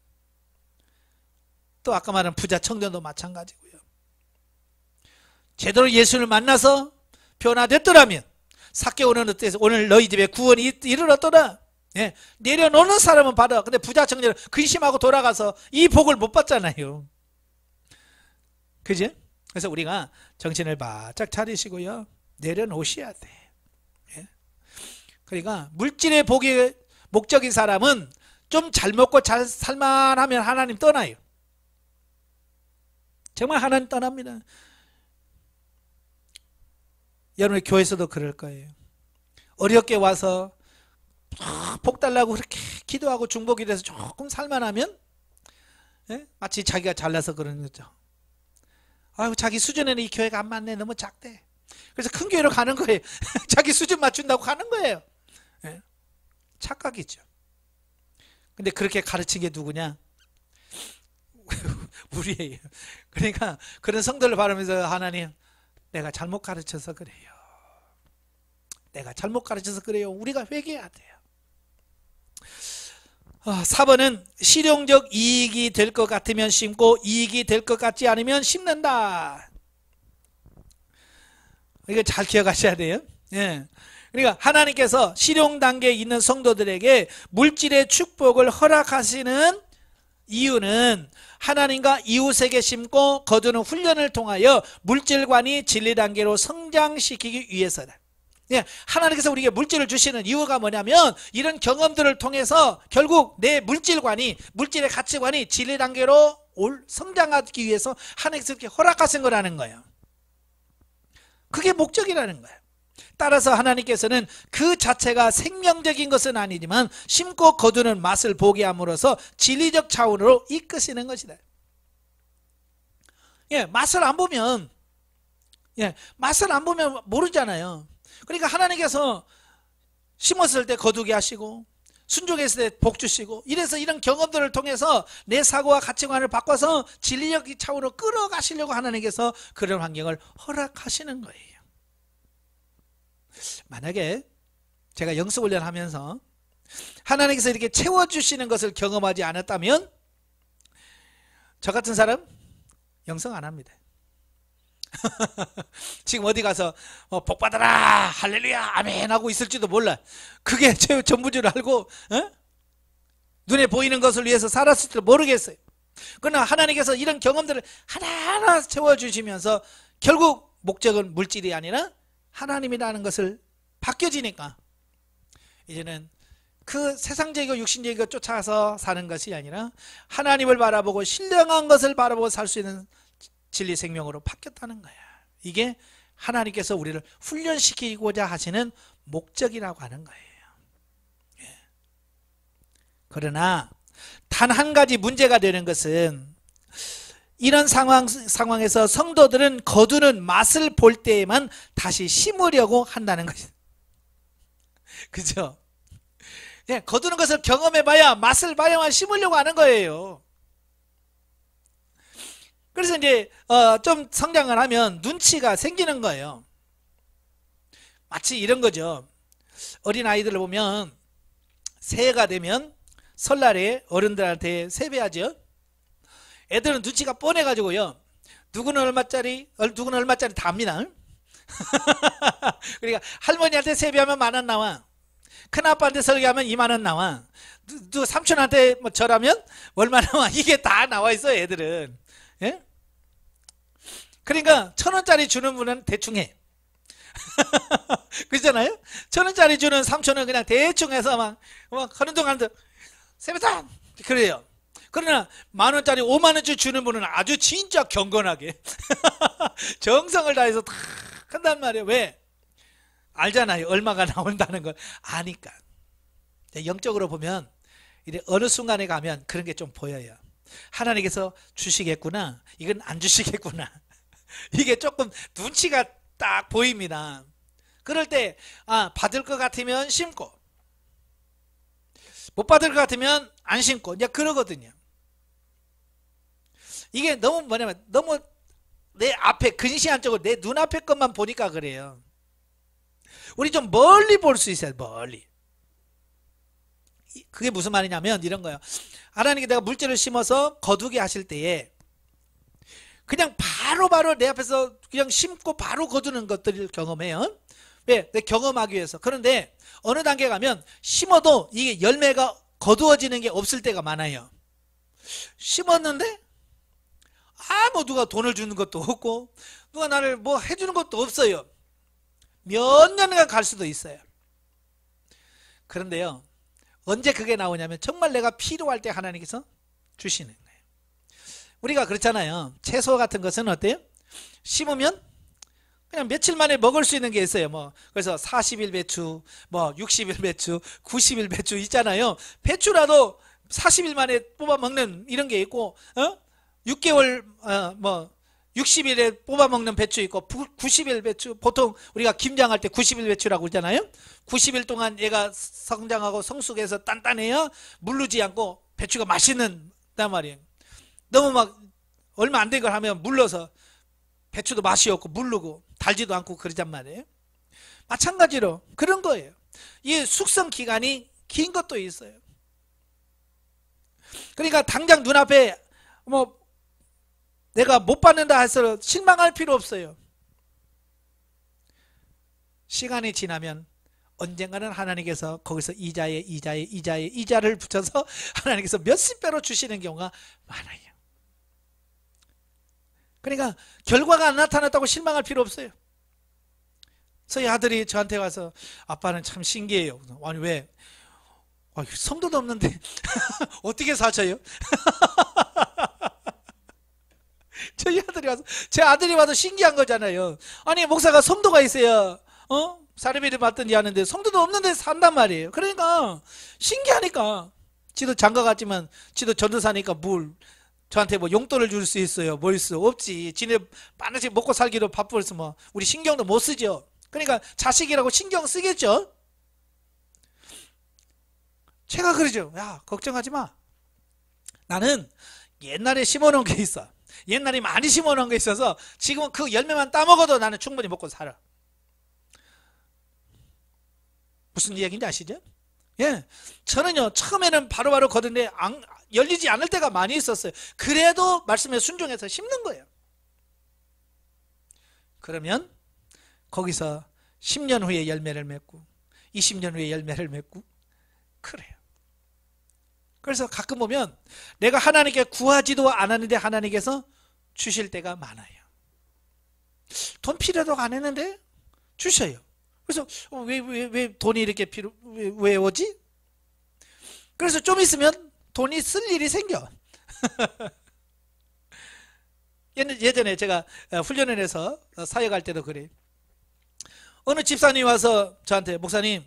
또 아까 말한 부자 청년도 마찬가지고요. 제대로 예수를 만나서 변화됐더라면 삭개오는 어때서 오늘 너희 집에 구원이 이르렀더라. 예, 내려놓는 사람은 받아. 근데 부자 청년은 근심하고 돌아가서 이 복을 못 받잖아요. 그지? 그래서 우리가 정신을 바짝 차리시고요, 내려놓으셔야 돼. 예? 그러니까 물질의 복이 목적인 사람은 좀 잘 먹고 잘 살만하면 하나님 떠나요. 정말 하나님 떠납니다. 여러분의 교회에서도 그럴 거예요. 어렵게 와서 복 달라고 그렇게 기도하고 중복이 돼서 조금 살만하면, 예? 마치 자기가 잘나서 그러는 거죠. 아유, 자기 수준에는 이 교회가 안 맞네, 너무 작대. 그래서 큰 교회로 가는 거예요. 자기 수준 맞춘다고 가는 거예요. 예? 착각이죠. 근데 그렇게 가르친 게 누구냐? 우리예요. 그러니까 그런 성도를 바라면서 하나님, 내가 잘못 가르쳐서 그래요. 내가 잘못 가르쳐서 그래요. 우리가 회개해야 돼요. 4번은 실용적 이익이 될 것 같으면 심고 이익이 될 것 같지 않으면 심는다. 이거 잘 기억하셔야 돼요. 예. 그러니까 하나님께서 실용 단계에 있는 성도들에게 물질의 축복을 허락하시는 이유는 하나님과 이웃에게 심고 거두는 훈련을 통하여 물질관이 진리 단계로 성장시키기 위해서다. 예, 하나님께서 우리에게 물질을 주시는 이유가 뭐냐면 이런 경험들을 통해서 결국 내 물질관이, 물질의 가치관이 진리 단계로 성장하기 위해서 하나님께서 이렇게 허락하신 거라는 거예요. 그게 목적이라는 거예요. 따라서 하나님께서는 그 자체가 생명적인 것은 아니지만 심고 거두는 맛을 보게 함으로써 진리적 차원으로 이끄시는 것이다. 예, 맛을 안 보면, 예, 맛을 안 보면 모르잖아요. 그러니까 하나님께서 심었을 때 거두게 하시고 순종했을 때 복 주시고, 이래서 이런 경험들을 통해서 내 사고와 가치관을 바꿔서 진리적 차원으로 끌어가시려고 하나님께서 그런 환경을 허락하시는 거예요. 만약에 제가 영성훈련 하면서 하나님께서 이렇게 채워주시는 것을 경험하지 않았다면 저 같은 사람 영성 안 합니다. 지금 어디 가서 복 받아라 할렐루야 아멘 하고 있을지도 몰라. 그게 전부인 줄 알고 눈에 보이는 것을 위해서 살았을지도 모르겠어요. 그러나 하나님께서 이런 경험들을 하나하나 채워주시면서 결국 목적은 물질이 아니라 하나님이라는 것을 바뀌어지니까 이제는 그 세상적이고 육신적이고 쫓아서 사는 것이 아니라 하나님을 바라보고 신령한 것을 바라보고 살 수 있는 진리 생명으로 바뀌었다는 거야. 이게 하나님께서 우리를 훈련시키고자 하시는 목적이라고 하는 거예요. 예. 그러나 단 한 가지 문제가 되는 것은 이런 상황에서 성도들은 거두는 맛을 볼 때에만 다시 심으려고 한다는 것이죠. 그죠? 예, 거두는 것을 경험해봐야 맛을 봐야만 심으려고 하는 거예요. 그래서 이제 좀 성장을 하면 눈치가 생기는 거예요. 마치 이런 거죠. 어린 아이들을 보면 새해가 되면 설날에 어른들한테 세배하죠. 애들은 눈치가 뻔해가지고요. 누구는 얼마짜리, 누구는 얼마짜리 다 압니다. 그러니까 할머니한테 세배하면 10,000원 나와. 큰아빠한테 설교하면 20,000원 나와. 또 삼촌한테 뭐 절하면 얼마 나와. 이게 다 나와 있어요, 애들은. 예? 그러니까 1,000원짜리 주는 분은 대충 해. 그렇잖아요? 1,000원짜리 주는 삼촌은 그냥 대충 해서 막 하는 동안 세배다! 그래요. 그러나 10,000원짜리 50,000원짜리 주는 분은 아주 진짜 경건하게 정성을 다해서 다 한단 말이에요. 왜? 알잖아요. 얼마가 나온다는 걸 아니까. 영적으로 보면 이제 어느 순간에 가면 그런 게 좀 보여요. 하나님께서 주시겠구나, 이건 안 주시겠구나. 이게 조금 눈치가 딱 보입니다. 그럴 때 받을 것 같으면 심고 못 받을 것 같으면 안 심고 이제 그러거든요. 이게 너무 뭐냐면 너무 내 앞에 근시안적으로 내 눈앞에 것만 보니까 그래요. 우리 좀 멀리 볼 수 있어요. 멀리. 그게 무슨 말이냐면 이런 거예요. 하나님께 내가 물질을 심어서 거두게 하실 때에 그냥 바로 내 앞에서 그냥 심고 바로 거두는 것들을 경험해요. 왜? 내 경험하기 위해서. 그런데 어느 단계 가면 심어도 이게 열매가 거두어지는 게 없을 때가 많아요. 심었는데 누가 돈을 주는 것도 없고 누가 나를 뭐 해주는 것도 없어요. 몇 년간 갈 수도 있어요. 그런데요, 언제 그게 나오냐면 정말 내가 필요할 때 하나님께서 주시는 거예요. 우리가 그렇잖아요. 채소 같은 것은 어때요? 심으면 그냥 며칠 만에 먹을 수 있는 게 있어요. 그래서 40일 배추, 60일 배추, 90일 배추 있잖아요. 배추라도 40일 만에 뽑아 먹는 이런 게 있고, 6개월, 60일에 뽑아 먹는 배추 있고, 90일 배추, 보통 우리가 김장할 때 90일 배추라고 그러잖아요. 90일 동안 얘가 성장하고 성숙해서 단단해야 물르지 않고 배추가 맛있는 단 말이에요. 너무 얼마 안 된 걸 하면 물러서 배추도 맛이 없고 물르고 달지도 않고 그러단 말이에요. 마찬가지로 그런 거예요. 이 숙성 기간이 긴 것도 있어요. 그러니까 당장 눈앞에 내가 못 받는다 해서 실망할 필요 없어요. 시간이 지나면 언젠가는 하나님께서 거기서 이자를 붙여서 하나님께서 몇십 배로 주시는 경우가 많아요. 그러니까 결과가 안 나타났다고 실망할 필요 없어요. 저희 아들이 저한테 와서 아빠는 참 신기해요. 아니 왜? 성도도 없는데 어떻게 사셔요? 저희 아들이 와서, 제 아들이 와도 신기한 거잖아요. 아니 목사가 성도가 있어야 사례비를 받든지 하는데 성도도 없는데 산단 말이에요. 그러니까 신기하니까. 지도 장가 갔지만 지도 전도사니까 저한테 용돈을 줄 수 있어요? 뭐 있어? 없지. 지네 반씩 먹고 살기로 바쁘서 우리 신경도 못 쓰죠. 그러니까 자식이라고 신경 쓰겠죠. 제가 그러죠. 야, 걱정하지 마. 나는 옛날에 심어놓은 게 있어. 옛날에 많이 심어놓은 게 있어서 지금은 그 열매만 따먹어도 나는 충분히 먹고 살아. 무슨 이야기인지 아시죠? 예, 저는요 처음에는 바로바로 거두는데 열리지 않을 때가 많이 있었어요. 그래도 말씀에 순종해서 심는 거예요. 그러면 거기서 10년 후에 열매를 맺고 20년 후에 열매를 맺고 그래요. 그래서 가끔 보면 내가 하나님께 구하지도 않았는데 하나님께서 주실 때가 많아요. 돈 필요도 안 했는데 주셔요. 그래서 왜 돈이 이렇게 왜 오지? 그래서 좀 있으면 돈이 쓸 일이 생겨. 예전에 제가 훈련을 해서 사역할 때도 그래. 어느 집사님이 와서 저한테 목사님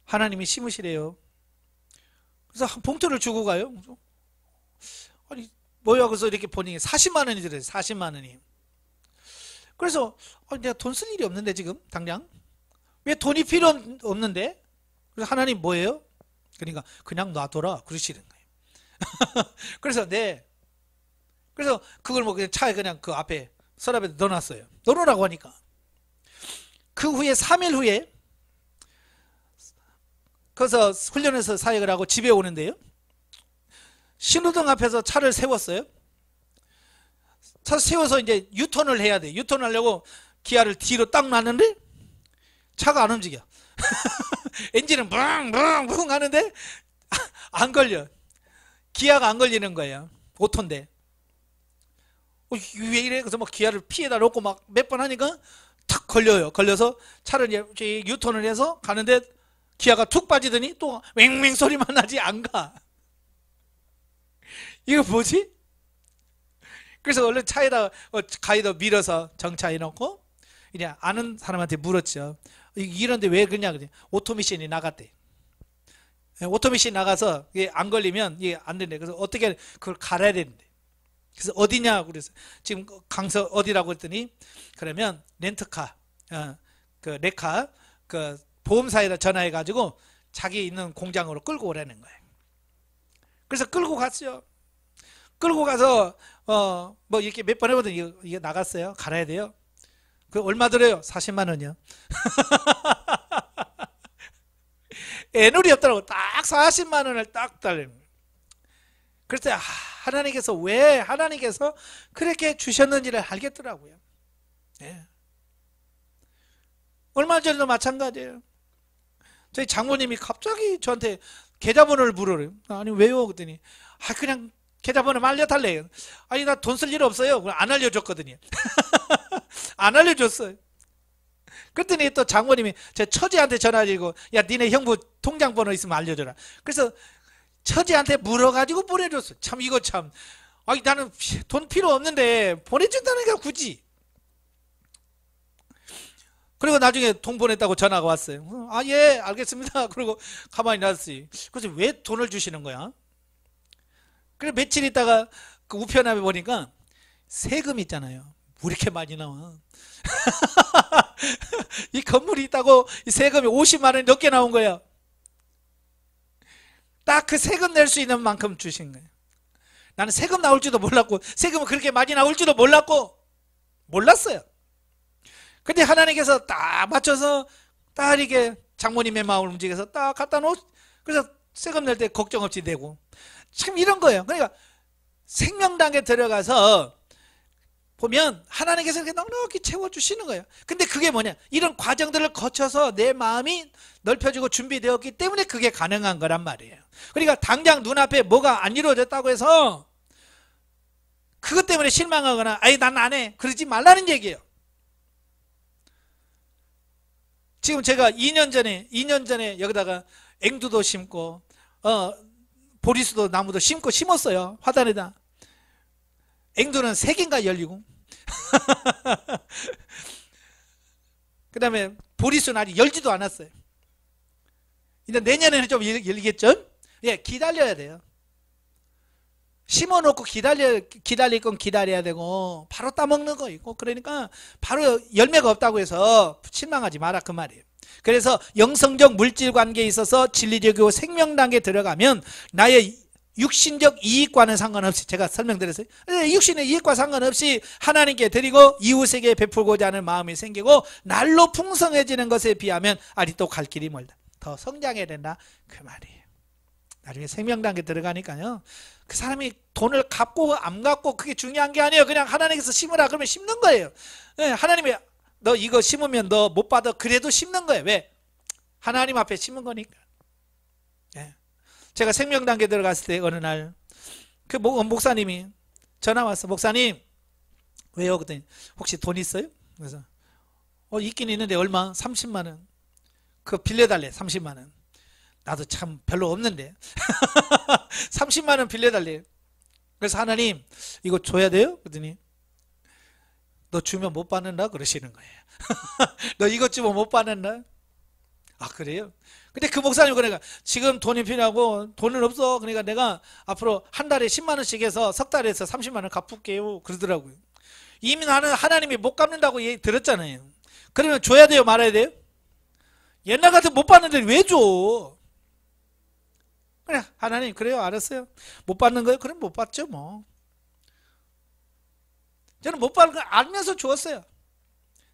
하나님이 심으시래요. 그래서 한 봉투를 주고 가요. 아니 뭐야? 그래서 이렇게 보니 40만 원이 들어요. 40만 원이. 그래서 내가 돈 쓸 일이 없는데 지금 당장 왜 돈이 필요 없는데? 그래서 하나님 뭐예요? 그러니까 그냥 놔둬라 그러시는 거예요. 그래서 그래서 그걸 뭐 그냥 차에 그냥 그 앞에 서랍에 넣어놨어요. 넣어놓으라고 하니까 그 후에 3일 후에 그래서 훈련해서 사역을 하고 집에 오는데요. 신호등 앞에서 차를 세웠어요. 차 세워서 이제 유턴을 해야 돼. 유턴을 하려고 기아를 뒤로 딱 놨는데 차가 안 움직여. 엔진은 붕붕붕 하는데 안 걸려. 기아가 안 걸리는 거예요. 오토인데. 왜 이래? 그래서 막 기아를 피해다 놓고 막 몇 번 하니까 탁 걸려요. 걸려서 차를 이제 유턴을 해서 가는데 기아가 툭 빠지더니 또 맹맹 소리만 나지 안 가. 이거 뭐지? 그래서 얼른 차에다 가이드 밀어서 정차해 놓고 이제 아는 사람한테 물었죠. 이런데 왜 그러냐 그래. 오토미션이 나갔대. 오토미션이 나가서 이게 안 걸리면 이게 안 된대. 그래서 어떻게 그걸 갈아야 되는데. 그래서 어디냐 그래서 지금 강서 어디라고 했더니 그러면 렌트카, 그 레카 그 보험사에다 전화해 가지고 자기 있는 공장으로 끌고 오라는 거예요. 그래서 끌고 갔어요. 끌고 가서 뭐 이렇게 몇 번 해보더니 이게 나갔어요. 갈아야 돼요. 그 얼마 들어요? 40만 원이요. 애누리 없더라고. 딱 40만 원을 딱 달래는 거예요. 그래서 하나님께서 왜 하나님께서 그렇게 주셨는지를 알겠더라고요. 네. 얼마 전에도 마찬가지예요. 저희 장모님이 갑자기 저한테 계좌번호를 물어요. 아니 왜요? 그랬더니 그냥 계좌번호 알려달래요. 아니 나 돈 쓸 일 없어요. 안 알려줬거든요. 안 알려줬어요. 그랬더니 또 장모님이 제 처제한테 전화드리고 야 니네 형부 통장번호 있으면 알려줘라. 그래서 처제한테 물어가지고 보내줬어. 참 이거 참. 아니 나는 돈 필요 없는데 보내준다니까 굳이. 그리고 나중에 돈 보냈다고 전화가 왔어요. 예 알겠습니다. 그리고 가만히 놨어요. 그래서 왜 돈을 주시는 거야? 그래 며칠 있다가 그 우편함에 보니까 세금 있잖아요. 왜 이렇게 많이 나와? 이 건물이 있다고 이 세금이 50만 원이 넘게 나온 거예요. 딱 그 세금 낼 수 있는 만큼 주신 거예요. 나는 세금 나올 줄도 몰랐고 세금은 그렇게 많이 나올 줄도 몰랐어요. 근데 하나님께서 딱 맞춰서 딱 이렇게 장모님의 마음을 움직여서 딱 갖다 놓. 그래서 세금 낼 때 걱정 없이 내고. 참 이런 거예요. 그러니까 생명당에 들어가서 보면 하나님께서 이렇게 넉넉히 채워주시는 거예요. 근데 그게 뭐냐? 이런 과정들을 거쳐서 내 마음이 넓혀지고 준비되었기 때문에 그게 가능한 거란 말이에요. 그러니까 당장 눈앞에 뭐가 안 이루어졌다고 해서 그것 때문에 실망하거나 아이 난 안 해 그러지 말라는 얘기예요. 지금 제가 2년 전에 여기다가 앵두도 심고 보리수도 나무도 심었어요. 화단에다. 앵두는 3개인가 열리고 그 다음에 보리수는 아직 열지도 않았어요. 이제 내년에는 좀 열리겠죠? 예, 기다려야 돼요. 심어놓고 기다릴 건 기다려야 되고 바로 따먹는 거 있고, 그러니까 바로 열매가 없다고 해서 실망하지 마라 그 말이에요. 그래서 영성적 물질 관계에 있어서 진리적이고 생명 단계에 들어가면 나의 육신적 이익과는 상관없이, 제가 설명드렸어요. 육신의 이익과 상관없이 하나님께 드리고 이웃에게 베풀고자 하는 마음이 생기고 날로 풍성해지는 것에 비하면 아직도 갈 길이 멀다. 더 성장해야 된다 그 말이에요. 나중에 생명 단계 들어가니까요, 그 사람이 돈을 갚고 안 갚고 그게 중요한 게 아니에요. 그냥 하나님께서 심으라 그러면 심는 거예요. 하나님이 너 이거 심으면 너 못 받아 그래도 심는 거예요. 왜? 하나님 앞에 심은 거니까. 제가 생명 단계 들어갔을 때 어느 날 그 목사님이 전화 왔어. 목사님 왜요? 그랬더니 혹시 돈 있어요? 그래서 있긴 있는데 얼마? 30만 원. 그거 빌려달래. 30만 원. 나도 참 별로 없는데 30만 원 빌려달래. 그래서 하나님 이거 줘야 돼요? 그랬더니 너 주면 못 받는다 그러시는 거예요. 너 이것 주면 못 받는다. 아 그래요? 근데 그 목사님 그러니까 지금 돈이 필요하고 돈은 없어. 그러니까 내가 앞으로 한 달에 10만 원씩 해서 석 달에서 30만 원 갚을게요 그러더라고요. 이미 나는 하나님이 못 갚는다고 얘기 들었잖아요. 그러면 줘야 돼요 말아야 돼요? 옛날 같으면 못 받는데 왜 줘? 그래 하나님 그래요 알았어요. 못 받는 거예요? 그럼 못 받죠 뭐. 저는 못 받는 거 알면서 주었어요.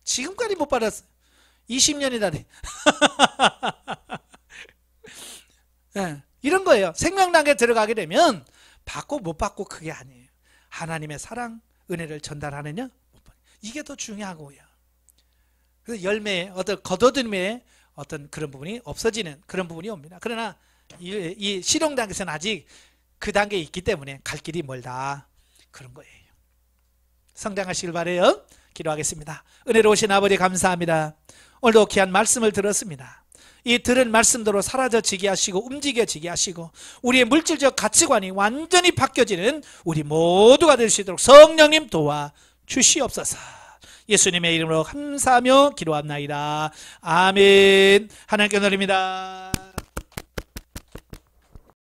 지금까지 못 받았어요. 20년이다 돼. 네, 이런 거예요. 생명 단계에 들어가게 되면 받고 못 받고 그게 아니에요. 하나님의 사랑, 은혜를 전달하느냐 못 받느냐. 이게 더 중요하고요. 그래서 열매의 어떤 겉어들임의 어떤 그런 부분이 없어지는 그런 부분이 옵니다. 그러나 이 실용 단계에서는 아직 그 단계에 있기 때문에 갈 길이 멀다 그런 거예요. 성장하시길 바라요. 기도하겠습니다. 은혜로우신 아버지 감사합니다. 오늘도 귀한 말씀을 들었습니다. 이 들은 말씀대로 사라져지게 하시고 움직여지게 하시고 우리의 물질적 가치관이 완전히 바뀌어지는 우리 모두가 될 수 있도록 성령님 도와주시옵소서. 예수님의 이름으로 감사하며 기도합나이다. 아멘. 하나님께 드립니다.